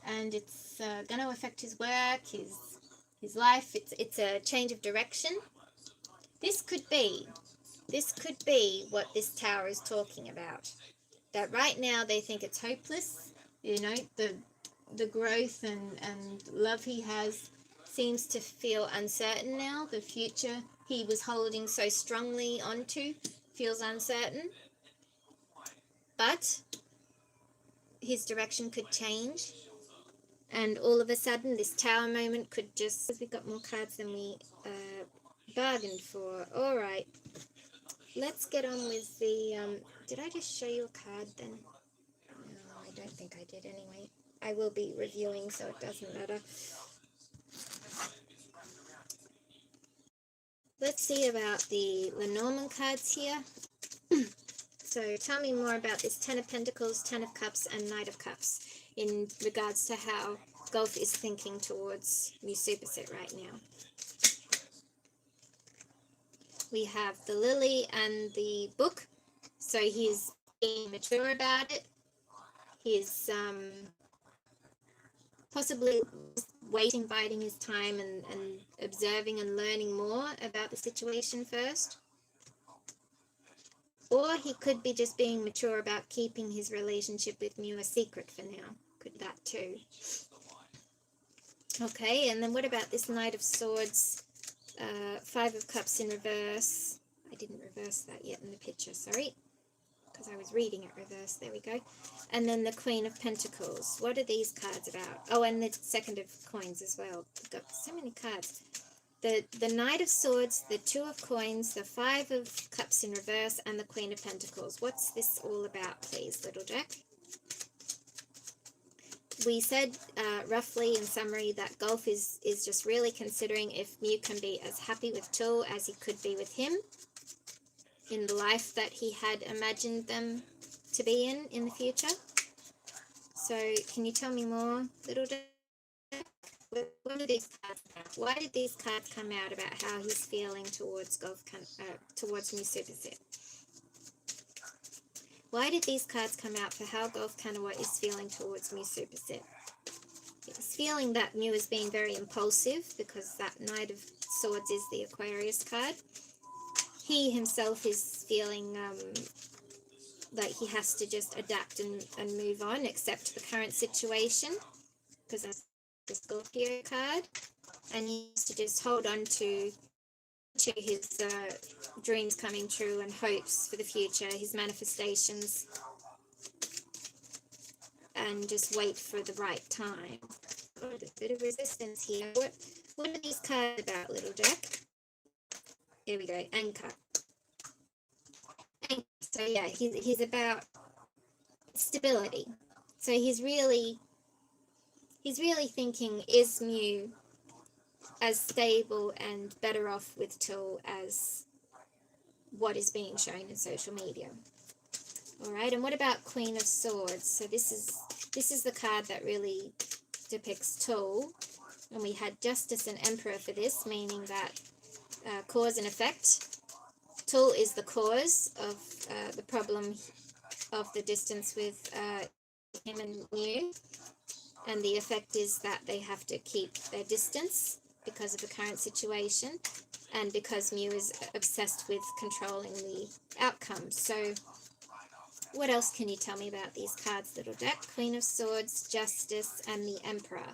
and it's going to affect his work, his life. It's a change of direction. This could be what this Tower is talking about. That right now they think it's hopeless. You know, the growth and love he has seems to feel uncertain now. The future he was holding so strongly onto feels uncertain. But his direction could change. And all of a sudden this Tower moment could just... Because we got more cards than we bargained for. Alright. Let's get on with the... did I just show you a card then? No, I don't think I did anyway. I will be reviewing, so it doesn't matter. Let's see about the Lenormand cards here. So tell me more about this Ten of Pentacles, Ten of Cups, and Knight of Cups in regards to how Gulf is thinking towards Mewsuppasit right now. We have the Lily and the Book. So he's being mature about it. He's possibly waiting, biding his time and observing and learning more about the situation first. Or he could be just being mature about keeping his relationship with Mew a secret for now. Could that too. Okay, and then what about this Knight of Swords, Five of Cups in reverse. I didn't reverse that yet in the picture, sorry, because I was reading it reverse. There we go. And then the Queen of Pentacles. What are these cards about? Oh, and the Second of Coins as well. We've got so many cards. The Knight of Swords, the Two of Coins, the Five of Cups in reverse, and the Queen of Pentacles. What's this all about, please, Little Jack? We said roughly in summary that Gulf is just really considering if Mew can be as happy with Tool as he could be with him in the life that he had imagined them to be in the future. So can you tell me more, Little Jack? What are these cards about? Why did these cards come out about how he's feeling towards towards Mewsuppasit? Why did these cards come out for how gulfkanawut is feeling towards Mewsuppasit? He's feeling that Mew is being very impulsive because that Knight of Swords is the Aquarius card. He himself is feeling like he has to just adapt and move on, accept the current situation, because that's the Scorpio card, and he has to just hold on to his dreams coming true and hopes for the future, his manifestations, and just wait for the right time. Oh, there's a bit of resistance here. What are these cards about, Little Jack? Here we go, Anchor. So yeah, he's about stability. So he's really thinking, is Mew as stable and better off with Tool as what is being shown in social media? All right, and what about Queen of Swords? So this is the card that really depicts Tool, and we had Justice and Emperor for this, meaning that cause and effect. Tool is the cause of the problem of the distance with him and Mew, and the effect is that they have to keep their distance because of the current situation, and because Mew is obsessed with controlling the outcome. So what else can you tell me about these cards, little deck? Queen of Swords, Justice, and the Emperor.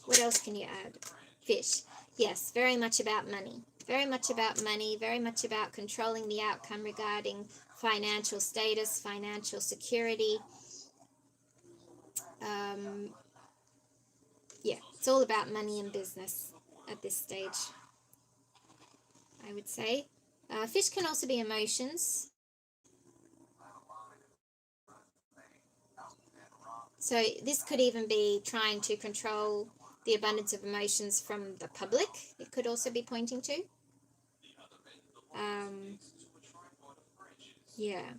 What else can you add? Fish. Yes, very much about money. Very much about money, very much about controlling the outcome regarding financial status, financial security. Yeah, it's all about money and business at this stage, I would say. Fish can also be emotions. So this could even be trying to control the abundance of emotions from the public. It could also be pointing to. Yeah.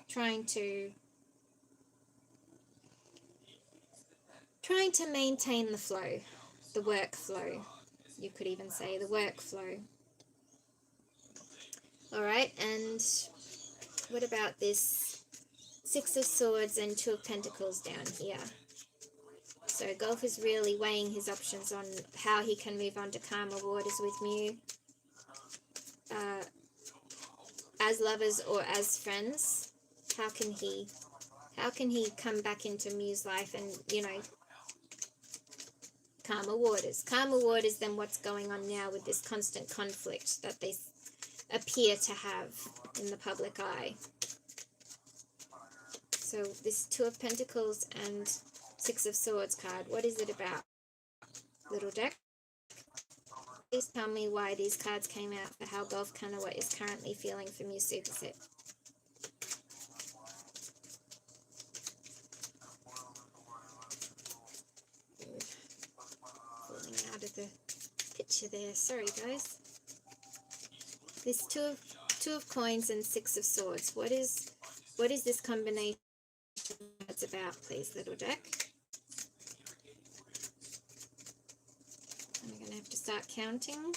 Trying to maintain the flow, the workflow. You could even say the workflow. All right, and what about this Six of Swords and Two of Pentacles down here? So Gulf is really weighing his options on how he can move on to calmer waters with Mew, as lovers or as friends. How can he come back into Mew's life and, you know, calmer waters than what's going on now with this constant conflict that they appear to have in the public eye. So this Two of Pentacles and Six of Swords card, what is it about, little deck? Please tell me why these cards came out for how gulfkanawut is currently feeling for mewsuppasit. Falling out of the picture there. Sorry, guys. This two of coins and Six of Swords. What is this combination it's about, please, little deck? I'm going to have to start counting.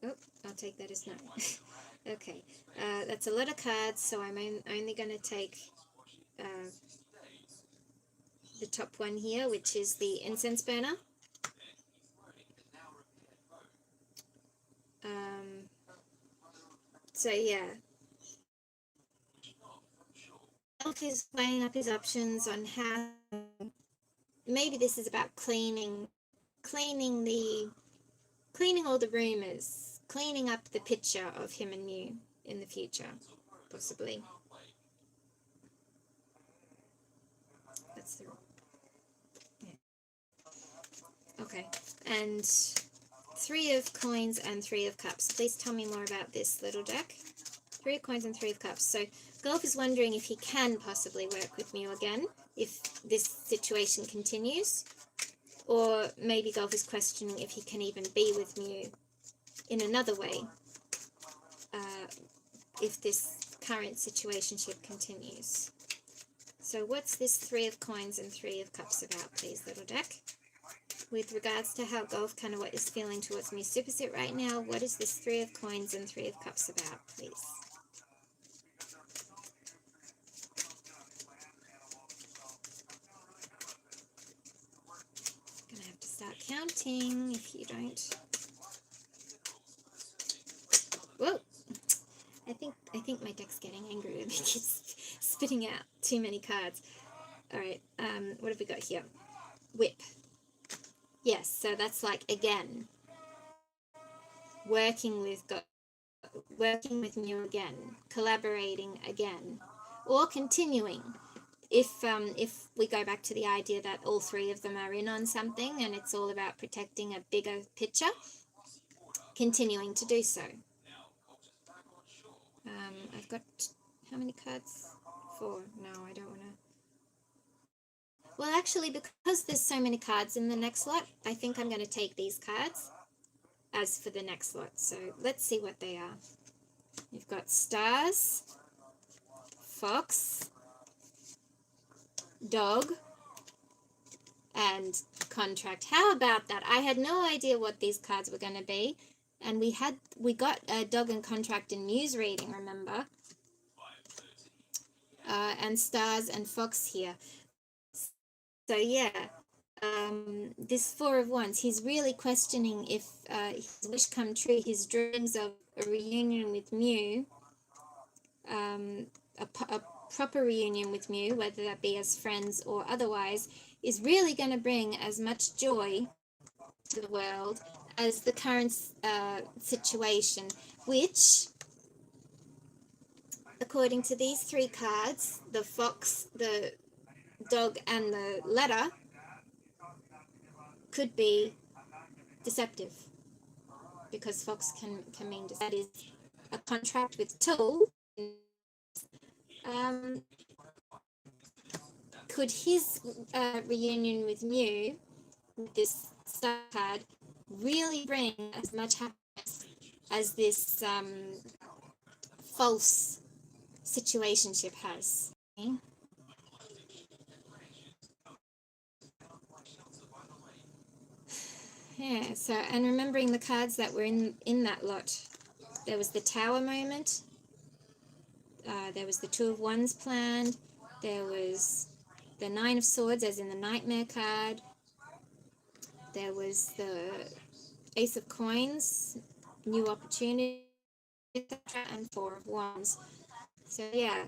Oh, I'll take that as no. Okay, that's a lot of cards, so I'm only going to take the top one here, which is the incense burner. So yeah, Elf is weighing up his options on how maybe this is about cleaning all the rumors, cleaning up the picture of him and Mew in the future, possibly. That's the okay. And Three of Coins and Three of Cups. Please tell me more about this, little deck. Three of Coins and Three of Cups. So Gulf is wondering if he can possibly work with Mew again if this situation continues, or maybe Gulf is questioning if he can even be with Mew in another way if this current situationship continues. So what's this Three of Coins and Three of Cups about, please, little deck? With regards to how gulfkanawut is feeling towards mewsuppasit right now, what is this Three of Coins and Three of Cups about, please? I'm gonna have to start counting if you don't. Whoa! I think my deck's getting angry with me. It keeps spitting out too many cards. Alright, what have we got here? Whip. Yes, so that's like, again, working with Mew again, collaborating again, or continuing. If we go back to the idea that all three of them are in on something and it's all about protecting a bigger picture, continuing to do so. I've got, how many cards? 4. No, I don't want to. Well, actually, because there's so many cards in the next lot, I think I'm going to take these cards as for the next lot. So let's see what they are. You've got Stars, Fox, Dog, and Contract. How about that? I had no idea what these cards were going to be. And we got a Dog and Contract in Mew's reading, remember? and stars and fox here. So yeah, this Four of Wands, he's really questioning if his wish come true, his dreams of a reunion with Mew, a proper reunion with Mew, whether that be as friends or otherwise, is really going to bring as much joy to the world as the current situation, which, according to these three cards, the fox, the dog, and the letter, could be deceptive, because fox can mean that is a contract with Tool. Could his reunion with Mew, with this star card, really bring as much happiness as this false situationship has? Okay? Yeah, so, and remembering the cards that were in that lot, there was the Tower moment, there was the Two of Wands planned, there was the Nine of Swords, as in the Nightmare card, there was the Ace of Coins, new opportunity, etc., and Four of Wands. So yeah,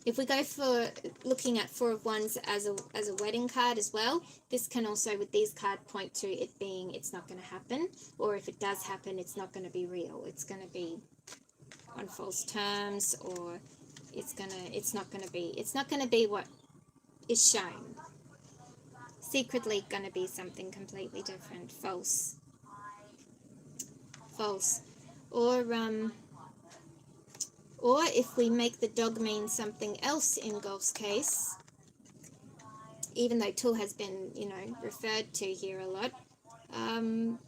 if we go for looking at Four of Wands as a wedding card as well, this can also, with these cards, point to it being it's not going to happen, or if it does happen, it's not going to be real. It's going to be on false terms, or it's not going to be what is shown. Secretly going to be something completely different, false, or if we make the dog mean something else in Gulf's case, even though Tool has been, referred to here a lot, hang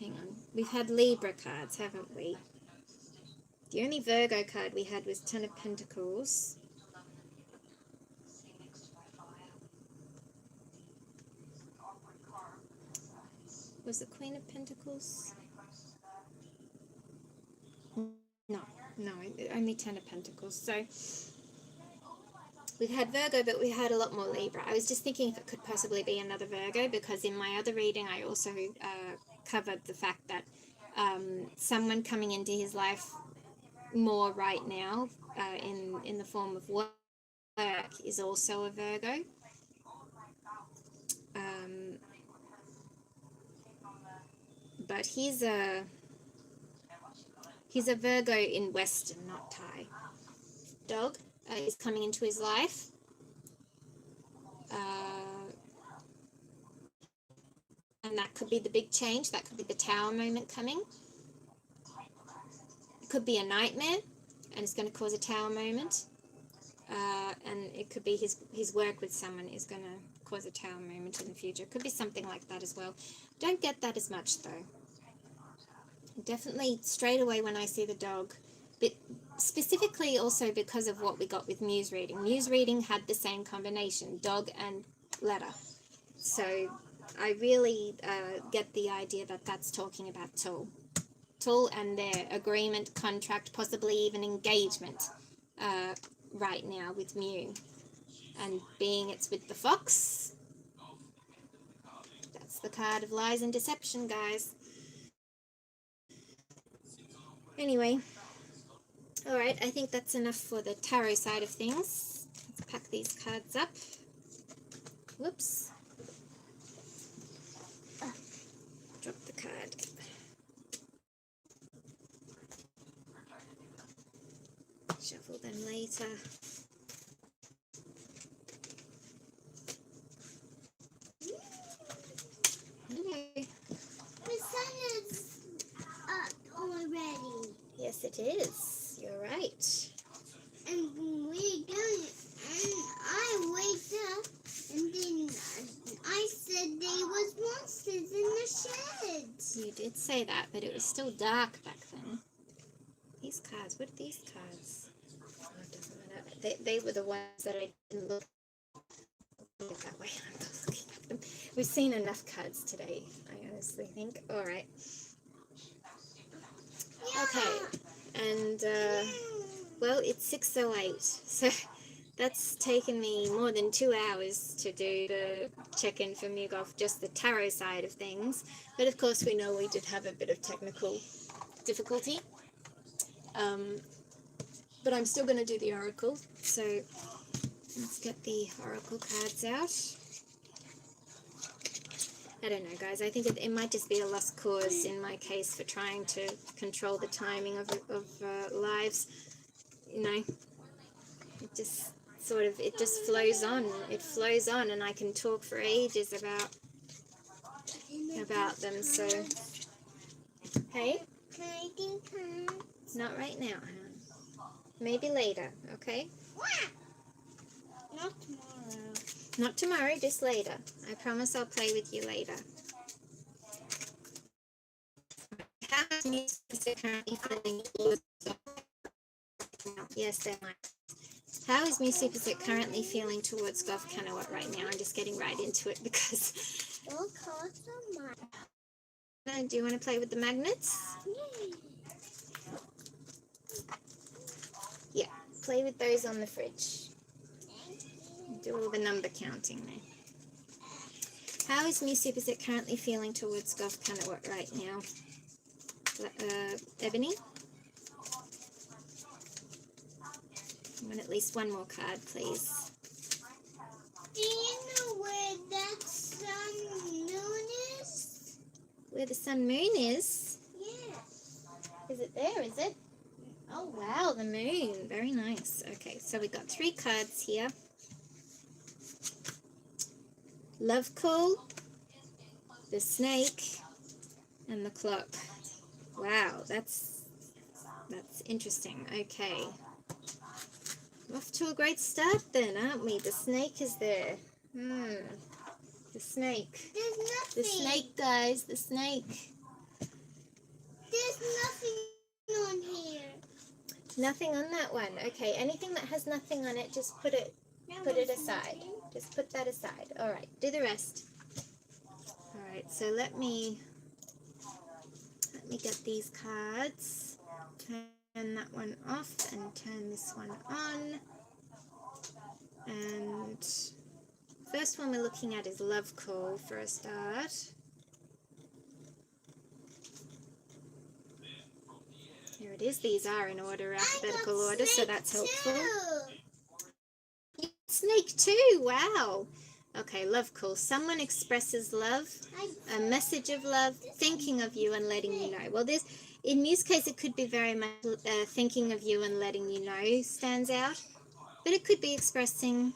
on, we've had Libra cards, haven't we? The only Virgo card we had was Ten of Pentacles. Was the Queen of Pentacles? No, only Ten of Pentacles. So we've had Virgo, but we had a lot more Libra. I was just thinking if it could possibly be another Virgo, because in my other reading I also covered the fact that someone coming into his life more right now in the form of work is also a Virgo. But he's a Virgo in Western, not Thai. Dog is coming into his life. And that could be the big change. That could be the Tower moment coming. It could be a nightmare, and it's going to cause a Tower moment. And it could be his work with someone is going to cause a Tower moment in the future. It could be something like that as well. Don't get that as much, though. Definitely straight away when I see the dog, but specifically also because of what we got with Mew's reading. Mew's reading had the same combination, dog and letter. So I really get the idea that that's talking about Tool and their agreement, contract, possibly even engagement right now with Mew. And being it's with the fox, that's the card of lies and deception, guys. Anyway, alright, I think that's enough for the tarot side of things. Let's pack these cards up. Whoops. Drop the card. Shuffle them later. Okay. The sun is up already. Yes, it is. You're right. And we're going, and I waked up, and then I said there was monsters in the shed. You did say that, but it was still dark back then. These cards, what are these cards? Oh, it doesn't matter. They were the ones that I didn't look that way. I'm not looking at them. We've seen enough cards today, I honestly think. All right. Okay, and well, it's 6:08, so that's taken me more than 2 hours to do the check-in for Mewgulf, just the tarot side of things. But of course, we know we did have a bit of technical difficulty. But I'm still going to do the oracle, so let's get the oracle cards out. I don't know, guys. I think it might just be a lost cause in my case for trying to control the timing of lives. You know, it just sort of, it just flows on. It flows on, and I can talk for ages about them. So, hey, Can I do cards? not right now, hon. Maybe later, okay? Not tomorrow. Not tomorrow, just later. I promise I'll play with you later. How is Mewsuppasit currently feeling towards Yes, they're mine. How is Mewsuppasit currently feeling towards gulfkanawut right now? I'm just getting right into it because... All cards are mine. Do you want to play with the magnets? Yay. Yeah, play with those on the fridge. Thank you. Do all the number counting there. How is Mewsuppasit currently feeling towards gulfkanawut right now? Ebony? I want at least one more card, please. Do you know where that sun moon is? Where the sun moon is? Yes. Is it there, is it? Oh, wow, the moon. Very nice. Okay, so we got 3 cards here. Love call, the snake, and the clock. Wow, that's interesting. Okay. Off to a great start then, aren't we? The snake is there. The snake. There's nothing. The snake, guys. The snake. There's nothing on here. Nothing on that one. Okay, anything that has nothing on it, just put it aside. Just put that aside. All right, do the rest. All right, so let me get these cards. Turn that one off and turn this one on. And first one we're looking at is love call for a start. Here it is. These are in order, alphabetical order, so that's helpful. Snake too. Wow. Okay, love call. Someone expresses love, a message of love, thinking of you and letting you know. Well, in Mew's case, it could be very much thinking of you and letting you know stands out, but it could be expressing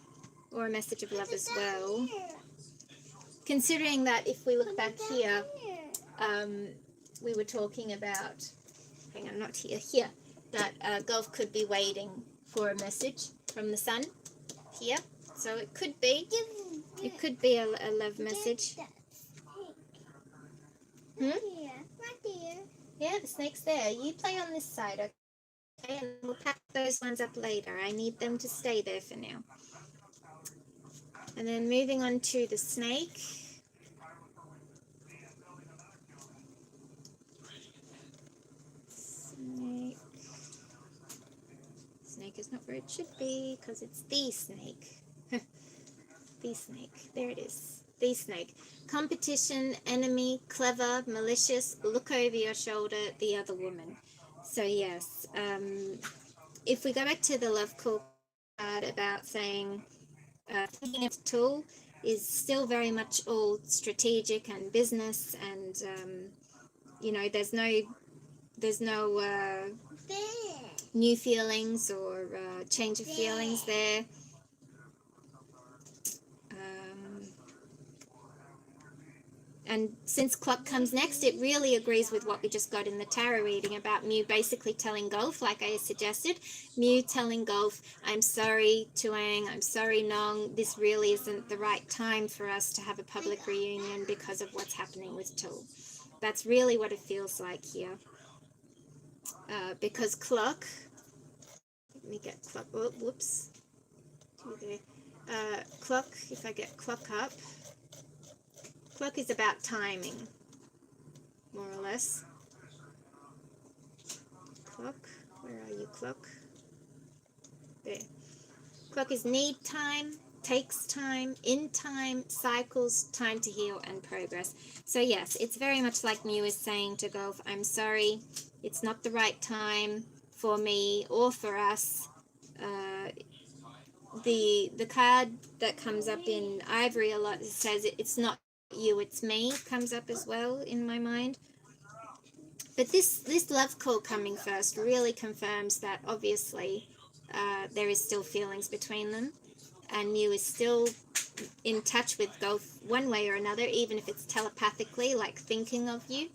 or a message of love as well. Considering that if we look back here, we were talking about, hang on, not here, that Gulf could be waiting for a message from the sun here. So it could be a love message. Right there. Yeah, the snake's there. You play on this side, okay? And we'll pack those ones up later. I need them to stay there for now. And then moving on to the snake. Snake is not where it should be because it's the snake. The snake. There it is. The snake. Competition, enemy, clever, malicious, look over your shoulder, the other woman. So yes, if we go back to the love call card about saying thinking of the tool is still very much all strategic and business, and you know, there's no new feelings or change of feelings there. And since clock comes next, it really agrees with what we just got in the tarot reading about Mew basically telling Gulf, like I suggested. Mew telling Gulf, I'm sorry, Tuang, I'm sorry, Nong, this really isn't the right time for us to have a public reunion because of what's happening with Tool. That's really what it feels like here. Because clock, let me get clock, oh, whoops. Clock, if I get clock up, clock is about timing, more or less. Clock. Where are you, clock? There. Clock is need time, takes time, in time, cycles, time to heal, and progress. So yes, it's very much like Mew is saying to Gulf, I'm sorry, it's not the right time for me or for us. The card that comes up in Ivory a lot says it's not you, it's me, comes up as well in my mind. But this love call coming first really confirms that obviously there is still feelings between them, and Mew is still in touch with Gulf one way or another, even if it's telepathically, like thinking of you.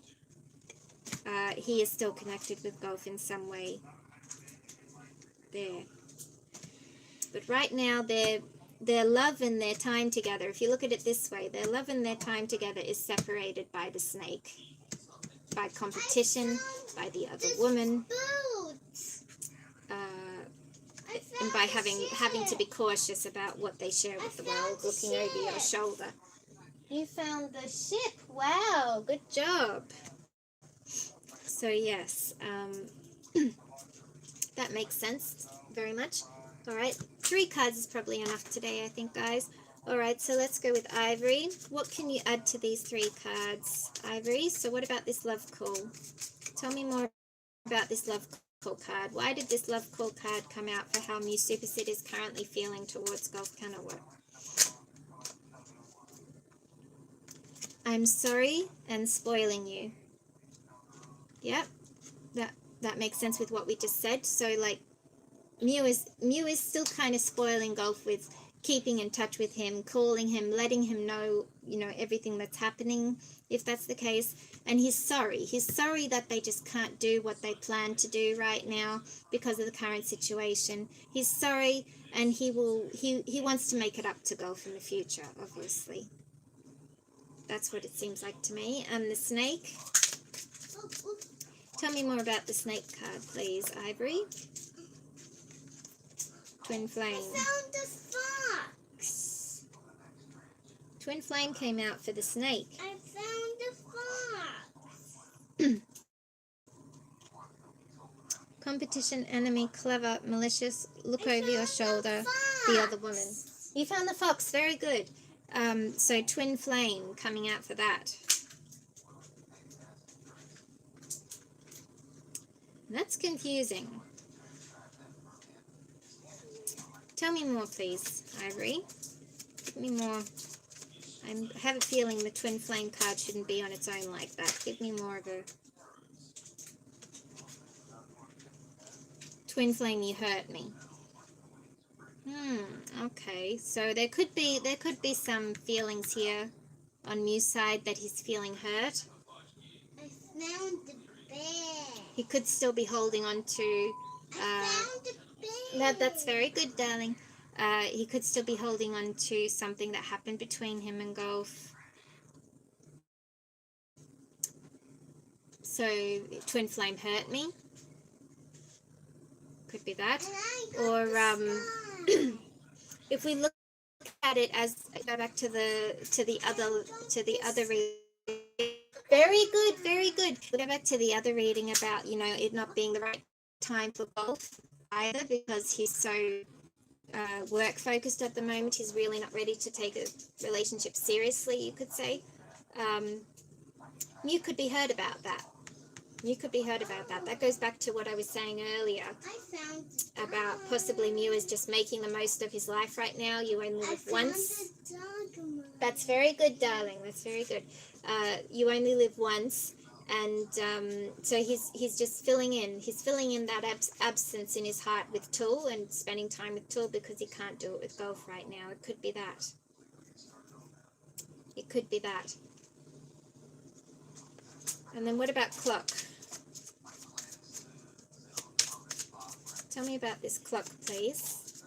He is still connected with Gulf in some way there. But right now, their love and their time together, if you look at it this way, their love and their time together is separated by the snake, by competition, by the other woman, and by having to be cautious about what they share with the world, looking over your shoulder. You found the ship. Wow, good job. So yes, that makes sense very much. All right, 3 cards is probably enough today, I think, guys. All right, so let's go with Ivory. What can you add to these 3 cards, Ivory? So what about this love call? Tell me more about this love call card. Why did this love call card come out for how mewsuppasit is currently feeling towards gulfkanawut? I'm sorry and spoiling you. Yep, that makes sense with what we just said. So like Mew is still kind of spoiling Gulf with keeping in touch with him, calling him, letting him know, everything that's happening, if that's the case. And he's sorry. He's sorry that they just can't do what they plan to do right now because of the current situation. He's sorry, and he wants to make it up to Gulf in the future, obviously. That's what it seems like to me. And the snake. Tell me more about the snake card, please, Ivory. Twin Flame. I found the fox. Twin Flame came out for the snake. I found the fox. Competition, enemy, clever, malicious, look over your shoulder, the other woman. You found the fox, very good. So Twin Flame coming out for that. That's confusing. Tell me more, please, Ivory. Give me more. I have a feeling the Twin Flame card shouldn't be on its own like that. Give me more of a... Twin Flame, you hurt me. Okay. So there could be some feelings here on Mew's side that he's feeling hurt. I found the bed. He could still be holding on to... I found the bed. That's very good, darling. He could still be holding on to something that happened between him and Gulf. So, Twin Flame hurt me. Could be that. Or, if we look at it as, go back to the other reading. Very good, very good. We'll go back to the other reading about, it not being the right time for Gulf either, because he's so work focused at the moment. He's really not ready to take a relationship seriously, you could say. You could be hurt about that. That goes back to what I was saying earlier about possibly Mew is just making the most of his life right now. You only live once. That's very good, darling. That's very good. You only live once. And so he's just filling in. He's filling in that absence in his heart with Tool and spending time with Tool because he can't do it with Gulf right now. It could be that. It could be that. And then what about Clock? Tell me about this Clock, please.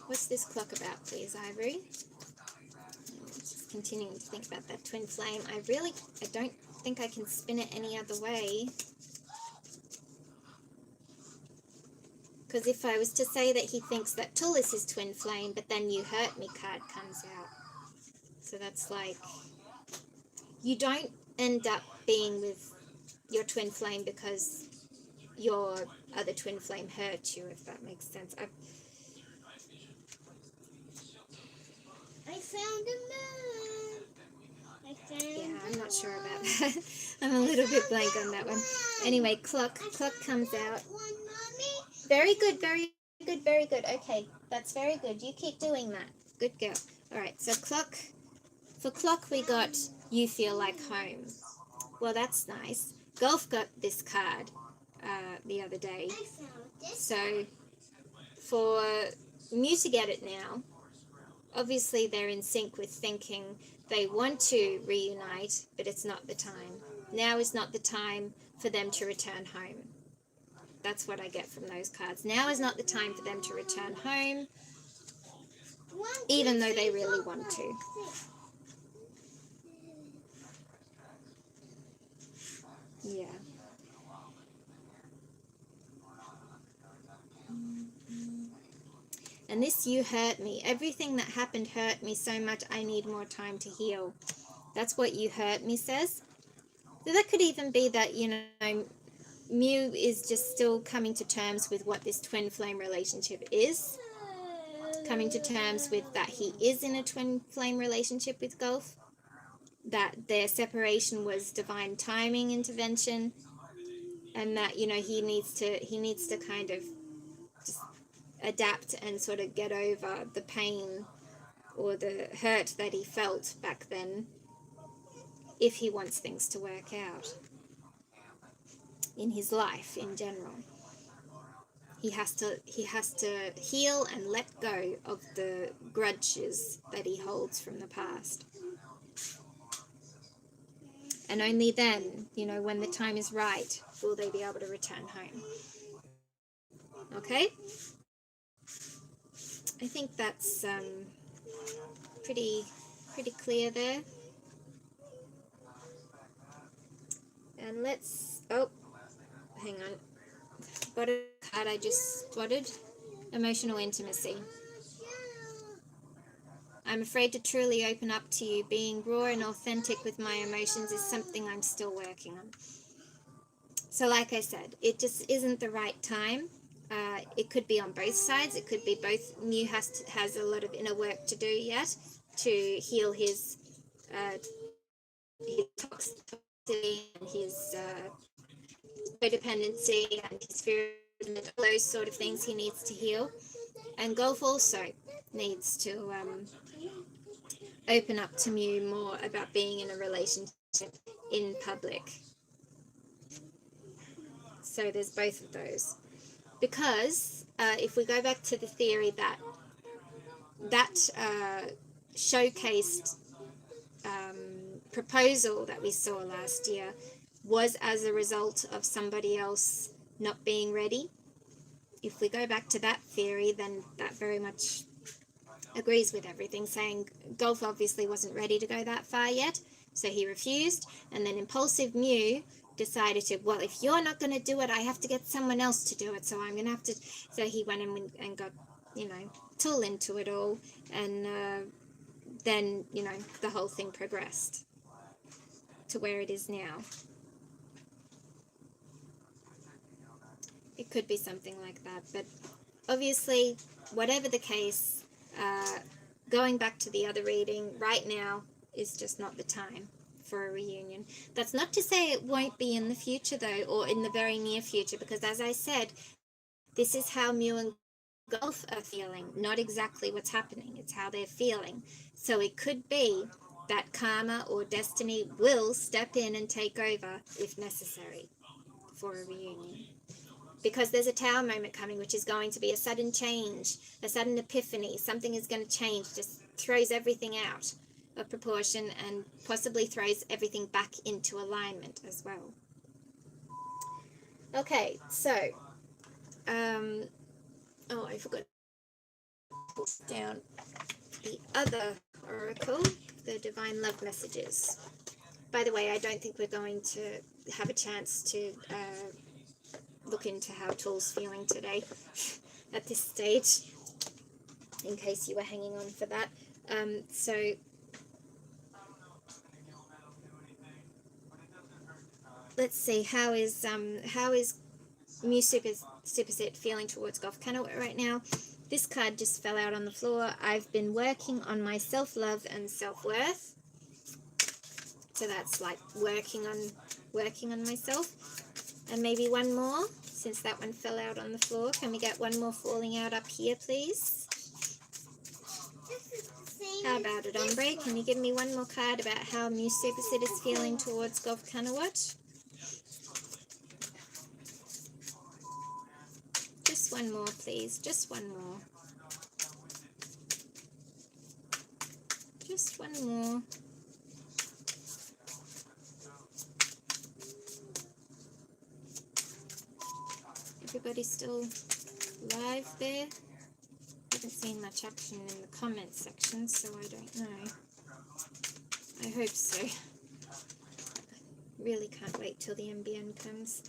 What's this Clock about, please, Ivory? Continuing to think about that Twin Flame. I don't think I can spin it any other way. Because if I was to say that he thinks that Tool is his Twin Flame, but then You Hurt Me card comes out. So that's like, you don't end up being with your twin flame because your other twin flame hurt you, if that makes sense. I found a moon. Yeah, I'm not sure about that. I'm a little bit blank on that one. Anyway, clock comes out. Very good, very good, very good. Okay, that's very good. You keep doing that. Good girl. All right, so for clock we got you feel like home. Well, that's nice. Gulf got this card the other day. So for Mew to get it now, obviously they're in sync with thinking they want to reunite, but it's not the time. Now is not the time for them to return home. That's what I get from those cards. Now is not the time for them to return home, even though they really want to. Yeah. And this, you hurt me. Everything that happened hurt me so much I need more time to heal. That's what you hurt me says. So that could even be that, you know, Mew is just still coming to terms with what this twin flame relationship is. Coming to terms with that he is in a twin flame relationship with Gulf. That their separation was divine timing intervention. And that, you know, he needs to kind of just adapt and sort of get over the pain or the hurt that he felt back then if he wants things to work out in his life in general. He has to heal and let go of the grudges that he holds from the past. And only then, you know, when the time is right, will they be able to return home. Okay? I think that's pretty clear there. And let's, oh, hang on. Got a card I just spotted. Emotional intimacy. I'm afraid to truly open up to you. Being raw and authentic with my emotions is something I'm still working on. So like I said, it just isn't the right time. It could be on both sides. It could be both. Mew has a lot of inner work to do yet to heal his toxicity and his codependency and his fear and all those sort of things he needs to heal. And Gulf also needs to open up to Mew more about being in a relationship in public. So there's both of those. Because if we go back to the theory that showcased proposal that we saw last year was as a result of somebody else not being ready. If we go back to that theory, then that very much agrees with everything, saying Gulf obviously wasn't ready to go that far yet, so he refused, and then impulsive Mew decided to, well, if you're not going to do it, I have to get someone else to do it, so I'm going to have to, so he went in and got, you know, Tool into it all, and then, you know, the whole thing progressed to where it is now. It could be something like that, but obviously, whatever the case, going back to the other reading, right now is just not the time for a reunion. That's not to say it won't be in the future, though, or in the very near future, because as I said, this is how Mew and Gulf are feeling, not exactly what's happening. It's how they're feeling. So it could be that karma or destiny will step in and take over if necessary for a reunion. Because there's a Tower moment coming, which is going to be a sudden change, a sudden epiphany. Something is going to change, just throws everything out of proportion and possibly throws everything back into alignment as well. Okay, so, oh, I forgot to put down the other oracle, the Divine Love Messages. By the way, I don't think we're going to have a chance to look into how Tool's feeling today at this stage, in case you were hanging on for that. So let's see, how is mewsuppasit feeling towards gulfkanawut right now? This card just fell out on the floor. I've been working on my self-love and self-worth. So that's like working on myself. And maybe one more, since that one fell out on the floor. Can we get one more falling out up here, please? How about it, Ombre? Can you give me one more card about how mewsuppasit is feeling towards gulfkanawut? Just one more, please. Just one more. Just one more. Everybody still live there? I haven't seen much action in the comments section, so I don't know. I hope so. Really can't wait till the NBN comes.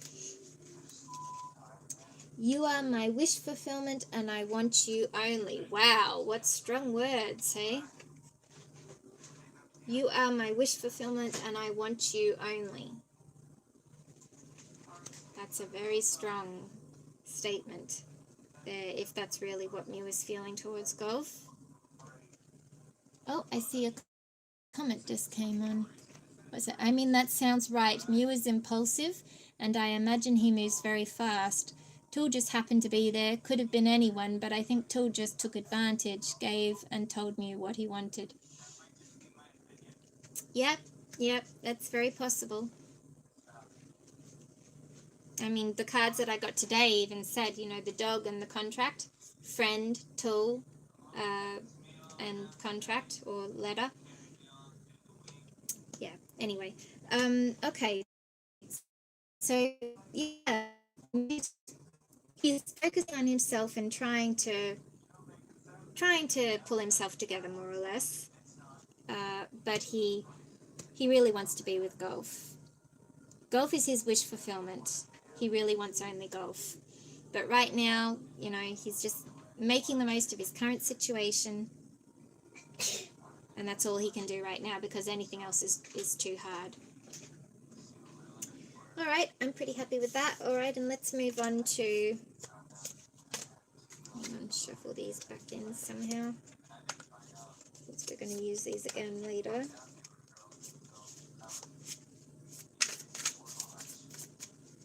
You are my wish fulfillment and I want you only. Wow, what strong words, hey? You are my wish fulfillment and I want you only. That's a very strong statement there, if that's really what Mew is feeling towards golf. Oh, I see a comment just came on. What's it? I mean, that sounds right. Mew is impulsive and I imagine he moves very fast. Tool just happened to be there. Could have been anyone, but I think Tool just took advantage, gave and told Mew what he wanted. Yep, that's very possible. I mean, the cards that I got today even said, you know, the dog and the contract, friend, tool, and contract or letter. Yeah, anyway. Okay. So, yeah, he's focusing on himself and trying to pull himself together, more or less. But he really wants to be with golf. Golf is his wish fulfillment. He really wants only golf. But right now, you know, he's just making the most of his current situation. And that's all he can do right now because anything else is too hard. Alright, I'm pretty happy with that. Alright, and let's move on to... Hang on, shuffle these back in somehow. Since we're going to use these again later.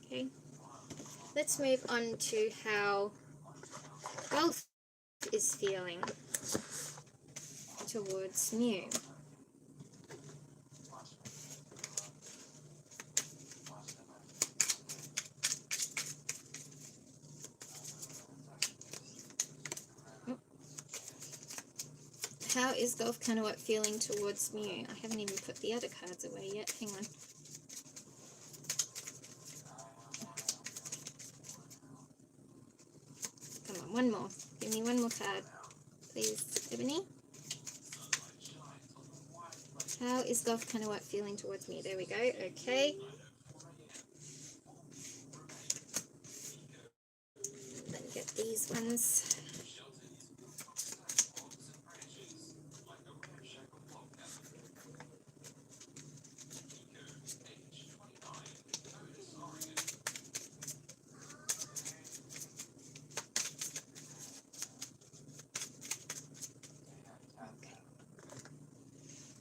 Okay. Let's move on to how golf is feeling towards Mew. How is gulfkanawut feeling towards Mew? I haven't even put the other cards away yet. Hang on. Come on, one more. Give me one more card, please, Ebony. How is gulfkanawut feeling towards me? There we go. Okay. Then get these ones.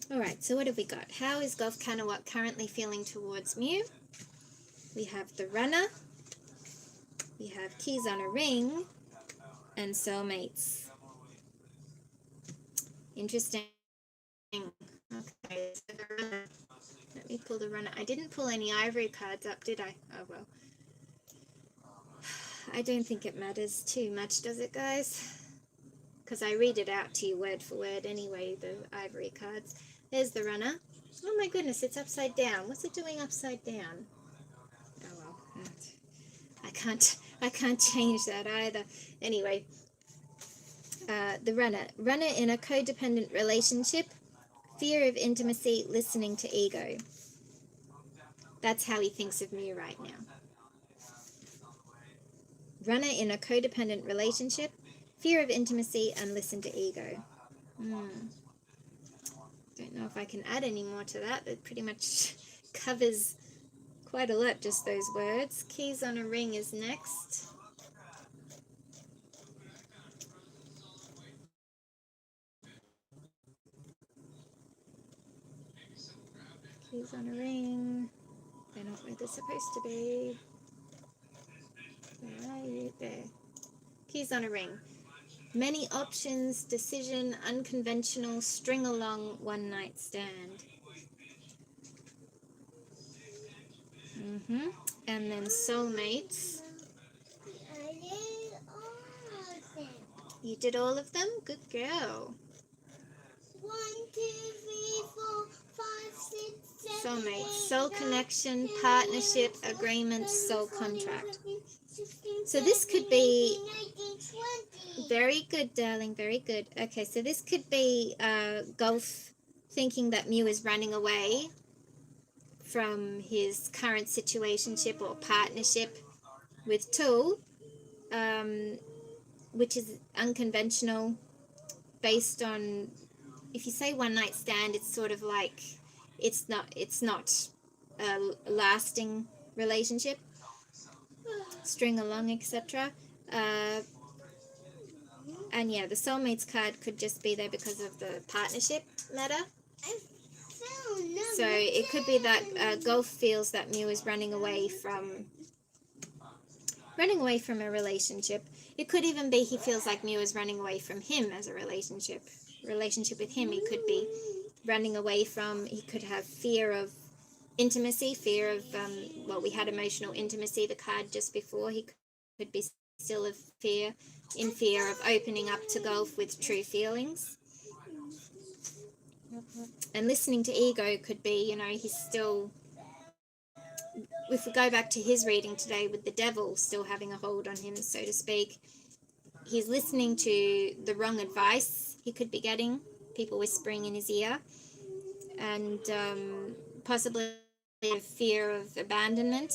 Alright, so what have we got? How is gulfkanawut currently feeling towards Mew? We have the runner, we have keys on a ring, and soulmates. Interesting. Okay, so the runner. Let me pull the runner. I didn't pull any ivory cards up, did I? Oh well. I don't think it matters too much, does it, guys? Because I read it out to you word for word anyway, the ivory cards. There's the runner. Oh my goodness, it's upside down. What's it doing upside down? Oh well. I can't change that either. Anyway, the runner. Runner in a codependent relationship. Fear of intimacy, listening to ego. That's how he thinks of Mew right now. Runner in a codependent relationship. Fear of intimacy and listen to ego. Don't know if I can add any more to that. It pretty much covers quite a lot, just those words. Keys on a ring is next. Keys on a ring. They're not where they're supposed to be. Where are you? There. Keys on a ring. Many options, decision, unconventional, string along, one night stand. And then soulmates. I did all of them. You did all of them? Good girl. 1, 2, 3, 4, 5, 6, 7. Soulmates. Soul connection, partnership, agreement, soul contract. So this could be... Very good, darling. Very good. Okay, so this could be Gulf thinking that Mew is running away from his current situationship or partnership with Tool, which is unconventional, based on, if you say one night stand, it's sort of like it's not a lasting relationship, string along, etc. And yeah, the soulmates card could just be there because of the partnership matter. So it could be that Gulf feels that Mew is running away from a relationship. It could even be he feels like Mew is running away from him as a relationship with him. He could be running away from, he could have fear of intimacy, fear of, we had emotional intimacy, the card just before. He could be still in fear of opening up to Gulf with true feelings. And listening to ego could be, he's still, if we go back to his reading today with the devil still having a hold on him, so to speak, he's listening to the wrong advice he could be getting, people whispering in his ear, and possibly a fear of abandonment,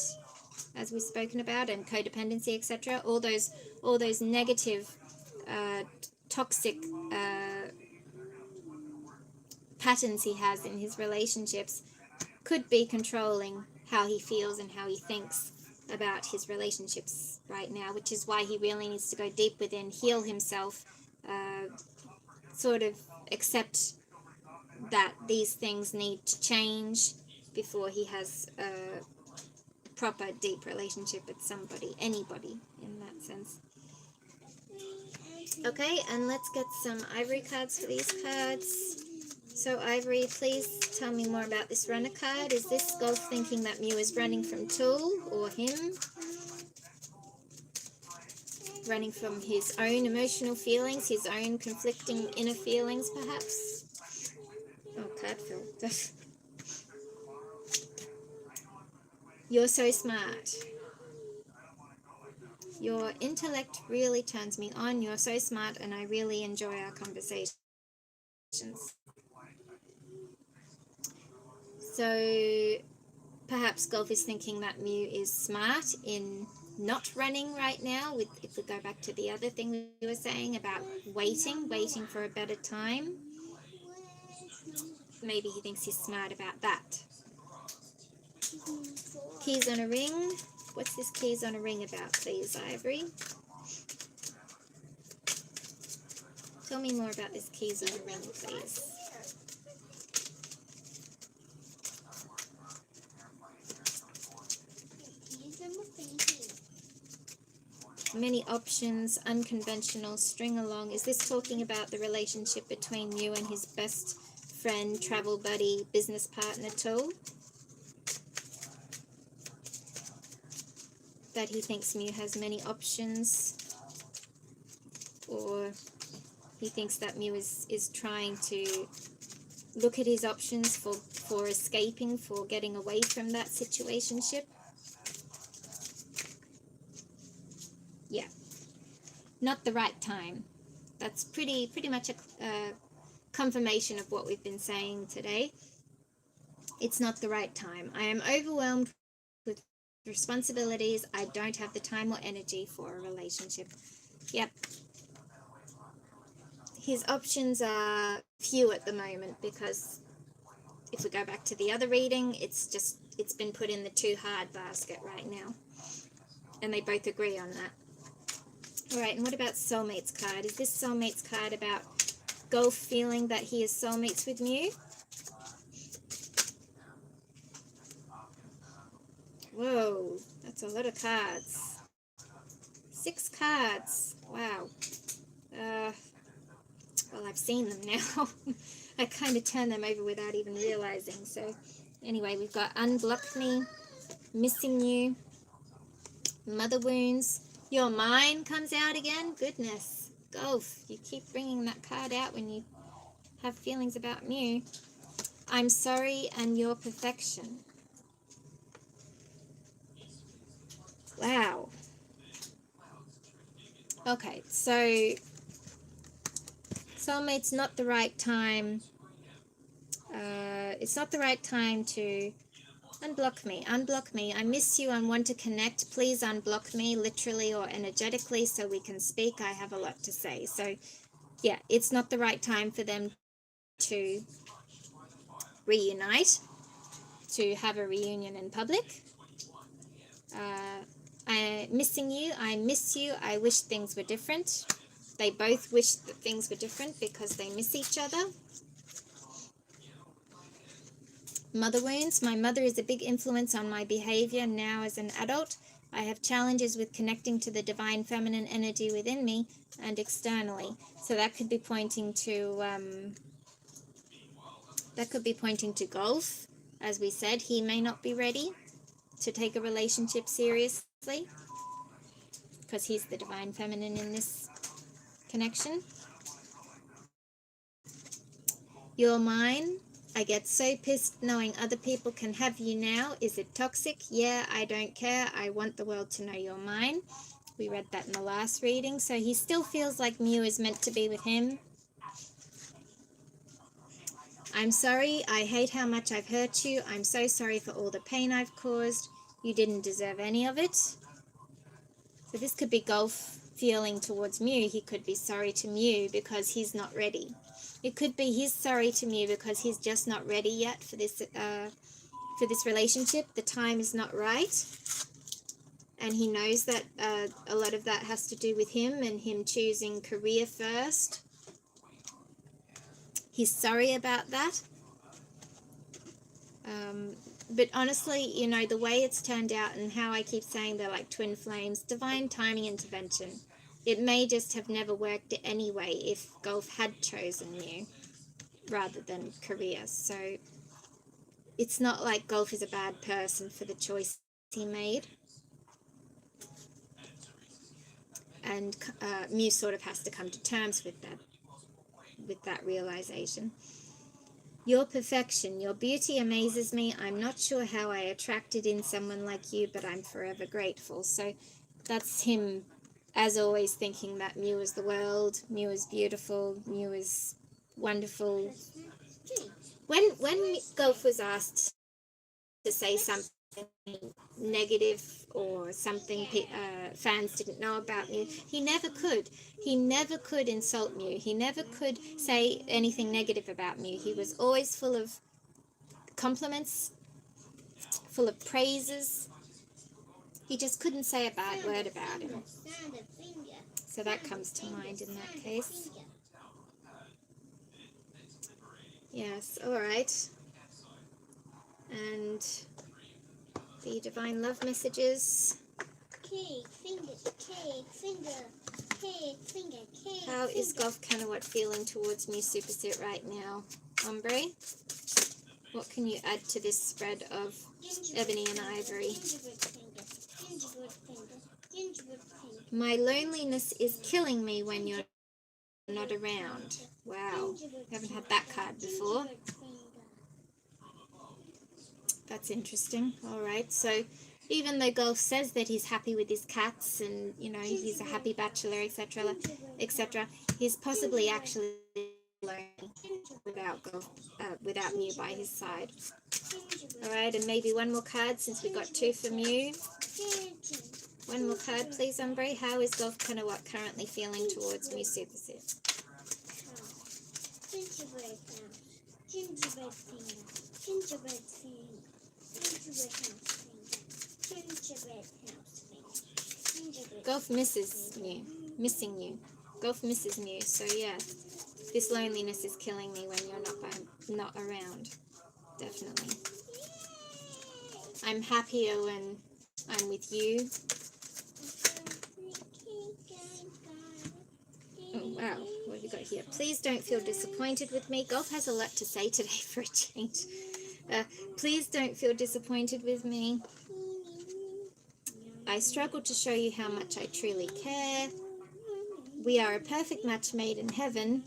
as we've spoken about, and codependency, etc. All those negative, toxic patterns he has in his relationships could be controlling how he feels and how he thinks about his relationships right now, which is why he really needs to go deep within, heal himself, sort of accept that these things need to change before he has a proper deep relationship with somebody, anybody in that sense. Okay, and let's get some ivory cards for these cards. So Ivory, please tell me more about this runner card. Is this Gulf thinking that Mew is running from Tool or him? Running from his own emotional feelings, his own conflicting inner feelings, perhaps? Oh, card fell. You're so smart. Your intellect really turns me on. You're so smart, and I really enjoy our conversations. So perhaps Gulf is thinking that Mew is smart in not running right now. If we go back to the other thing we were saying about waiting for a better time, maybe he thinks he's smart about that. Keys on a ring. What's this keys on a ring about, please, Ivory? Tell me more about this keys on a ring, please. Many options, unconventional, string along. Is this talking about the relationship between you and his best friend, travel buddy, business partner, Tool? That he thinks Mew has many options, or he thinks that Mew is trying to look at his options for escaping, for getting away from that situationship. Yeah, not the right time. That's pretty much a confirmation of what we've been saying today. It's not the right time. I am overwhelmed with responsibilities. I don't have the time or energy for a relationship. Yep. His options are few at the moment because if we go back to the other reading, it's been put in the too hard basket right now. And they both agree on that. All right, and what about soulmates card? Is this soulmates card about Gulf feeling that he is soulmates with Mew? Whoa, that's a lot of cards. 6 cards. Wow. Well, I've seen them now. I kind of turned them over without even realizing. So anyway, we've got unblock me, missing you, mother wounds. Your mind comes out again. Goodness, Gulf, you keep bringing that card out when you have feelings about Mew. I'm sorry and your perfection. Wow. Okay, so soulmate's not the right time. It's not the right time to unblock me. Unblock me. I miss you and want to connect. Please unblock me, literally or energetically, so we can speak. I have a lot to say. So, yeah, it's not the right time for them to reunite, to have a reunion in public. I'm missing you. I miss you. I wish things were different. They both wish that things were different because they miss each other. Mother wounds. My mother is a big influence on my behavior now as an adult. I have challenges with connecting to the divine feminine energy within me and externally. So that could be pointing to Gulf. As we said, he may not be ready to take a relationship seriously because he's the divine feminine in this connection. You're mine. I get so pissed knowing other people can have you now. Is it toxic? Yeah, I don't care. I want the world to know you're mine. We read that in the last reading. So he still feels like Mew is meant to be with him. I'm sorry. I hate how much I've hurt you. I'm so sorry for all the pain I've caused. You didn't deserve any of it. So this could be Gulf feeling towards Mew. He could be sorry to Mew because he's not ready. It could be he's sorry to Mew because he's just not ready yet for this relationship. The time is not right. And he knows that a lot of that has to do with him and him choosing career first. He's sorry about that. But honestly, you know, the way it's turned out and how I keep saying they're like twin flames, divine timing intervention. It may just have never worked anyway if Gulf had chosen you rather than career. So it's not like Gulf is a bad person for the choice he made. And Mew sort of has to come to terms with that realization. Your perfection, your beauty amazes me. I'm not sure how I attracted in someone like you, but I'm forever grateful. So that's him, as always, thinking that Mew is the world, Mew is beautiful, Mew is wonderful. When Gulf was asked to say something negative or something fans didn't know about Mew, he never could. He never could insult Mew. He never could say anything negative about Mew. He was always full of compliments, full of praises. He just couldn't say a bad word about him. So that comes to mind in that case. Yes, all right. And the divine love messages. Cake, finger, cake, finger, cake, finger, cake. How is gulfkanawut feeling towards mewsuppasit right now? Ombre, what can you add to this spread of ebony and ivory? My loneliness is killing me when you're not around. Wow, haven't had that card before. That's interesting. All right, so even though Gulf says that he's happy with his cats and, you know, he's a happy bachelor, etc., etc., he's possibly actually lonely without Mew by his side. All right, and maybe one more card since we got 2 for Mew. One more card, please, Ombre. How is gulfkanawut currently feeling towards mewsuppasit? Gingerbread thing. Gingerbread thing. Gingerbread house thing. Gingerbread house thing. Gingerbread. Gulf misses you. Missing you. Gulf misses you. So yeah, this loneliness is killing me when you're not around. Definitely. I'm happier when I'm with you. Oh, wow. What have you got here? Please don't feel disappointed with me. Gulf has a lot to say today for a change. Please don't feel disappointed with me. I struggle to show you how much I truly care. We are a perfect match made in heaven.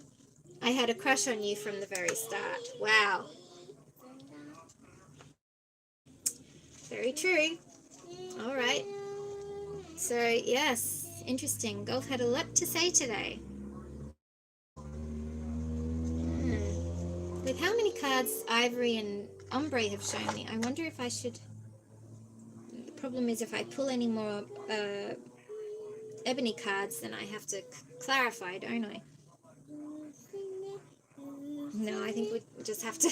I had a crush on you from the very start. Wow. Very true. All right. So, yes, interesting. Gulf had a lot to say today. With how many cards Ivory and Ombre have shown me, I wonder if I should... The problem is if I pull any more Ebony cards, then I have to clarify, don't I? No, I think we just have to...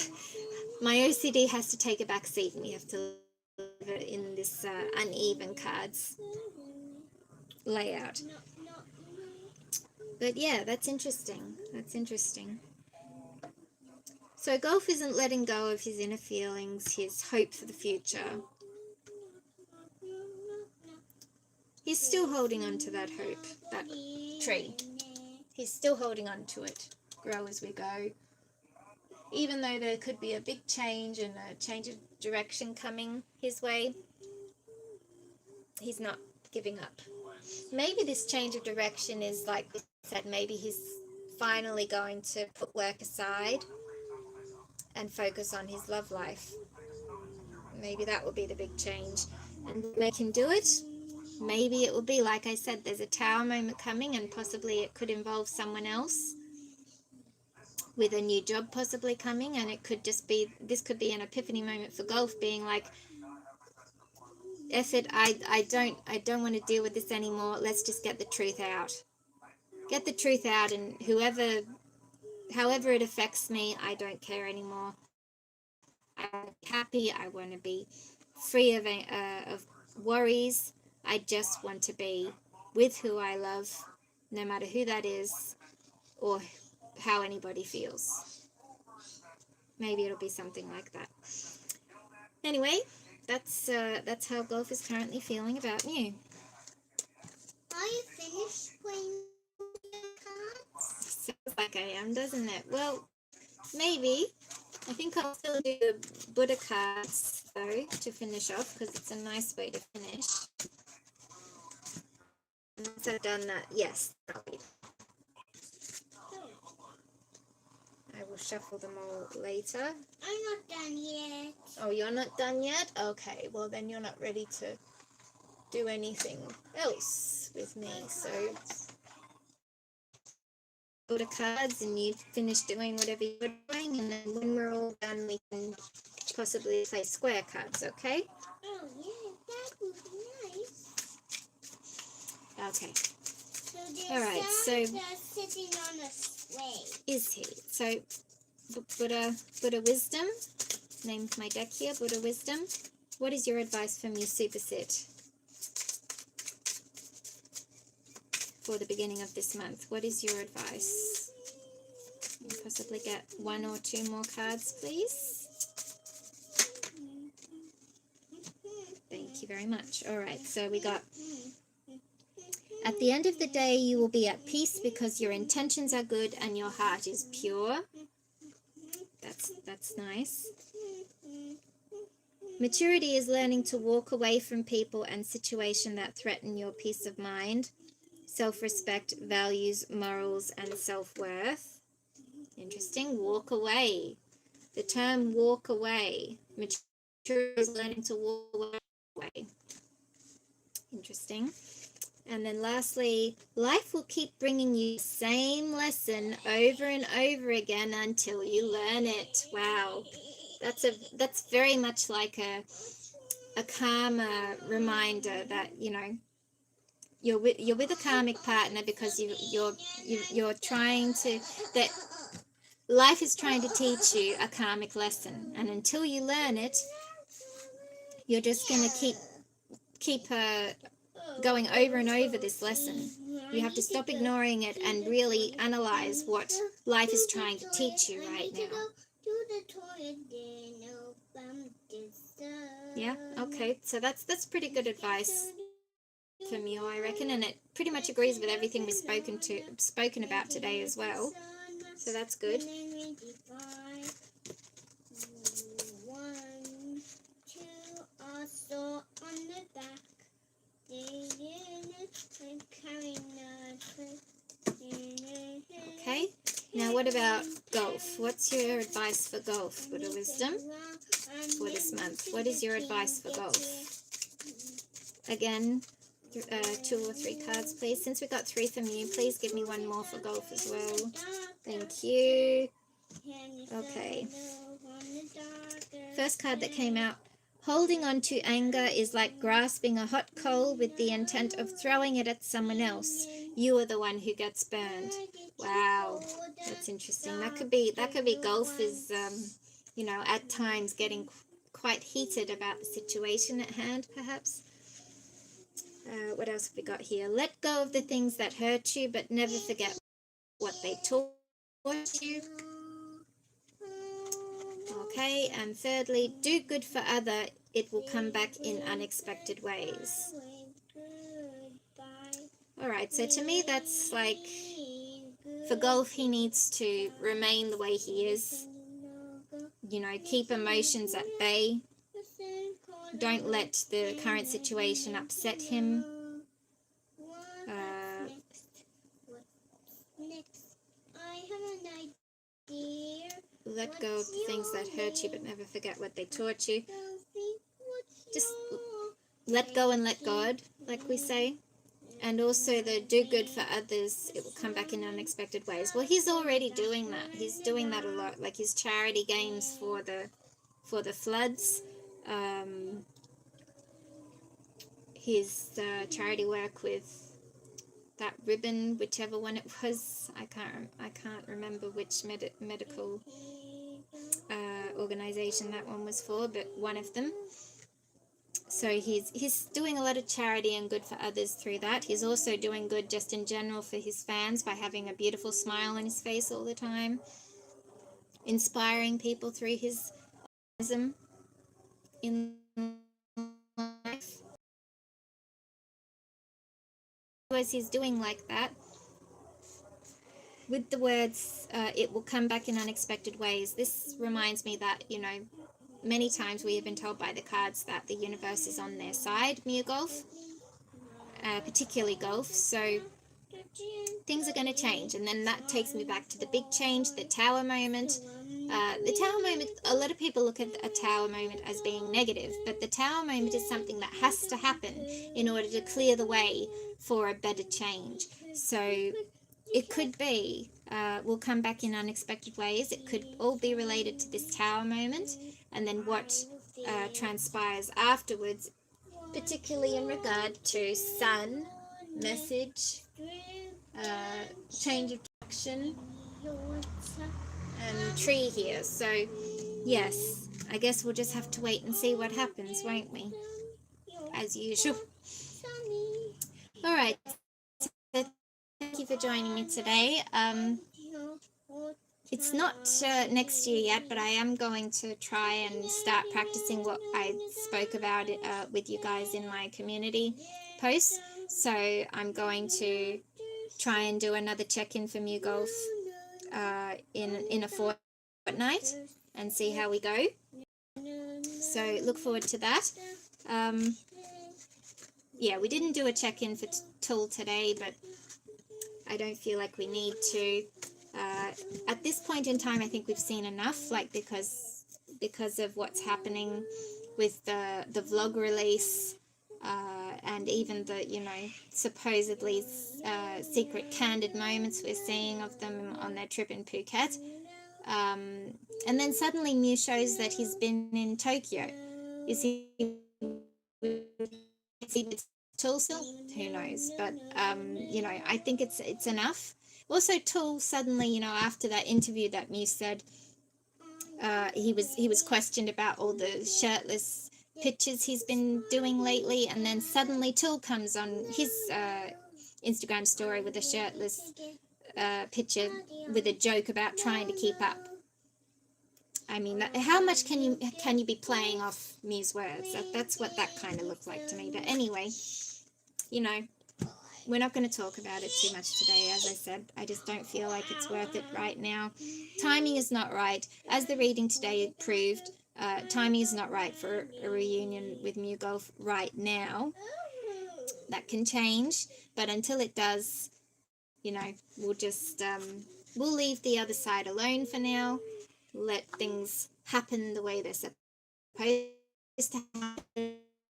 My OCD has to take a back seat and we have to live it in this uneven cards layout. But yeah, that's interesting. That's interesting. So Gulf isn't letting go of his inner feelings, his hope for the future. He's still holding on to that hope, that tree. He's still holding on to it. Grow as we go. Even though there could be a big change and a change of direction coming his way, he's not giving up. Maybe this change of direction is like we said, maybe he's finally going to put work aside and focus on his love life. Maybe that will be the big change and make him do it. Maybe it will be, like I said, there's a tower moment coming and possibly it could involve someone else with a new job possibly coming, and it could just be, this could be an epiphany moment for Gulf being like, F it, I don't want to deal with this anymore, let's just get the truth out. Get the truth out, and however it affects me, I don't care anymore. I want to be happy, I want to be free of worries. I just want to be with who I love, no matter who that is or how anybody feels. Maybe it'll be something like that. Anyway, that's how Gulf is currently feeling about you. Are you finished playing your cards? Sounds like I am, doesn't it? Well, maybe. I think I'll still do the Buddha cards, though, to finish off, because it's a nice way to finish. Once I've done that, yes, I will shuffle them all later. I'm not done yet. Oh, you're not done yet? Okay, well then you're not ready to do anything else with me, so Buddha cards and you finish doing whatever you're doing, and then when we're all done we can possibly play square cards, okay? Oh yeah, that would be nice. Okay. So there's Alright, so sitting on a sway. is he? So Buddha Wisdom, name of my deck here, Buddha Wisdom. What is your advice for mewsuppasit for the beginning of this month? What is your advice? Can you possibly get one or two more cards, please? Thank you very much. Alright, so we got, at the end of the day, you will be at peace because your intentions are good and your heart is pure. That's nice. Maturity is learning to walk away from people and situations that threaten your peace of mind, self-respect, values, morals, and self-worth. Interesting. Walk away. The term walk away. Maturity is learning to walk away. Interesting. And then lastly, life will keep bringing you the same lesson over and over again until you learn it. Wow. That's very much like a karma reminder that, you know, you're with a karmic partner because you're trying to, that life is trying to teach you a karmic lesson, and until you learn it, you're just going to keep going over and over this lesson. You have to stop ignoring it and really analyze what life is trying to teach you right now. Yeah, okay, so that's pretty good advice for Mew, I reckon, and it pretty much agrees with everything we've spoken about today as well. So that's good. Okay, now what about Gulf? What's your advice for Gulf, Buddha Wisdom, for this month? What is your advice for Gulf? Again, 2 or 3 cards, please. Since we got 3 from you, please give me one more for Gulf as well. Thank you. Okay. First card that came out. Holding on to anger is like grasping a hot coal with the intent of throwing it at someone else. You are the one who gets burned. Wow, that's interesting. That could be Gulf is, you know, at times getting quite heated about the situation at hand, perhaps. What else have we got here? Let go of the things that hurt you, but never forget what they taught you. Okay, and thirdly, do good for other. It will come back in unexpected ways. Alright, so to me that's like, for Gulf, he needs to remain the way he is. You know, keep emotions at bay. Don't let the current situation upset him. Let go of the things that hurt you, but never forget what they taught you. Just let go and let God, like we say. And also the do good for others, it will come back in unexpected ways. Well, he's already doing that. He's doing that a lot, like his charity games for the floods, his charity work with that ribbon, whichever one it was. I can't remember which medical organization that one was for, but one of them. So he's doing a lot of charity and good for others through that. He's also doing good just in general for his fans by having a beautiful smile on his face all the time, inspiring people through his optimism in life. As he's doing like that, with the words, it will come back in unexpected ways. This reminds me that, you know, many times we have been told by the cards that the universe is on their side, Mewgulf, particularly Gulf. So things are going to change, and then that takes me back to the big change, the tower moment. The tower moment, a lot of people look at a tower moment as being negative, but the tower moment is something that has to happen in order to clear the way for a better change. So it could be, will come back in unexpected ways. It could all be related to this tower moment, and then what transpires afterwards, particularly in regard to sun, message, change of direction, and tree here. So yes, I guess we'll just have to wait and see what happens, won't we? As usual. Alright, so thank you for joining me today. It's not next year yet, but I am going to try and start practicing what I spoke about with you guys in my community posts. So I'm going to try and do another check-in for Mewgulf in a fortnight and see how we go. So look forward to that. Yeah, we didn't do a check-in for till today, but I don't feel like we need to. At this point in time, I think we've seen enough, like because of what's happening with the vlog release, and even the, you know, supposedly secret candid moments we're seeing of them on their trip in Phuket. And then suddenly Mew shows that he's been in Tokyo. Is he still? Who knows? But you know, I think it's enough. Also, Tool suddenly, you know, after that interview that Mew said, he was questioned about all the shirtless pictures he's been doing lately, and then suddenly Tool comes on his Instagram story with a shirtless picture with a joke about trying to keep up. I mean, how much can you be playing off Mew's words? That's what that kind of looked like to me. But anyway, you know, we're not going to talk about it too much today. As I said, I just don't feel like it's worth it right now. Timing is not right. As the reading today proved, timing is not right for a reunion with Mewgulf right now. That can change, but until it does, you know, we'll just we'll leave the other side alone for now. Let things happen the way they're supposed to happen,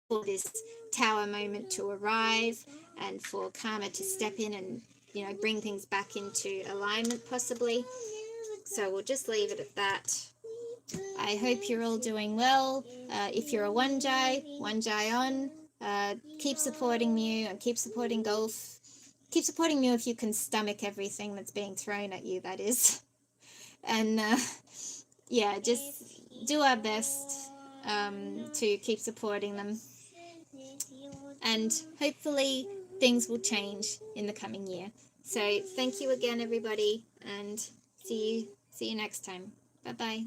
for this tower moment to arrive, and for karma to step in and, you know, bring things back into alignment possibly. So we'll just leave it at that. I hope you're all doing well. If you're a Wanjai on, keep supporting Mew and keep supporting Gulf. Keep supporting Mew if you can stomach everything that's being thrown at you, that is. And yeah, just do our best to keep supporting them. And hopefully things will change in the coming year. So thank you again, everybody, and see you next time. Bye-bye.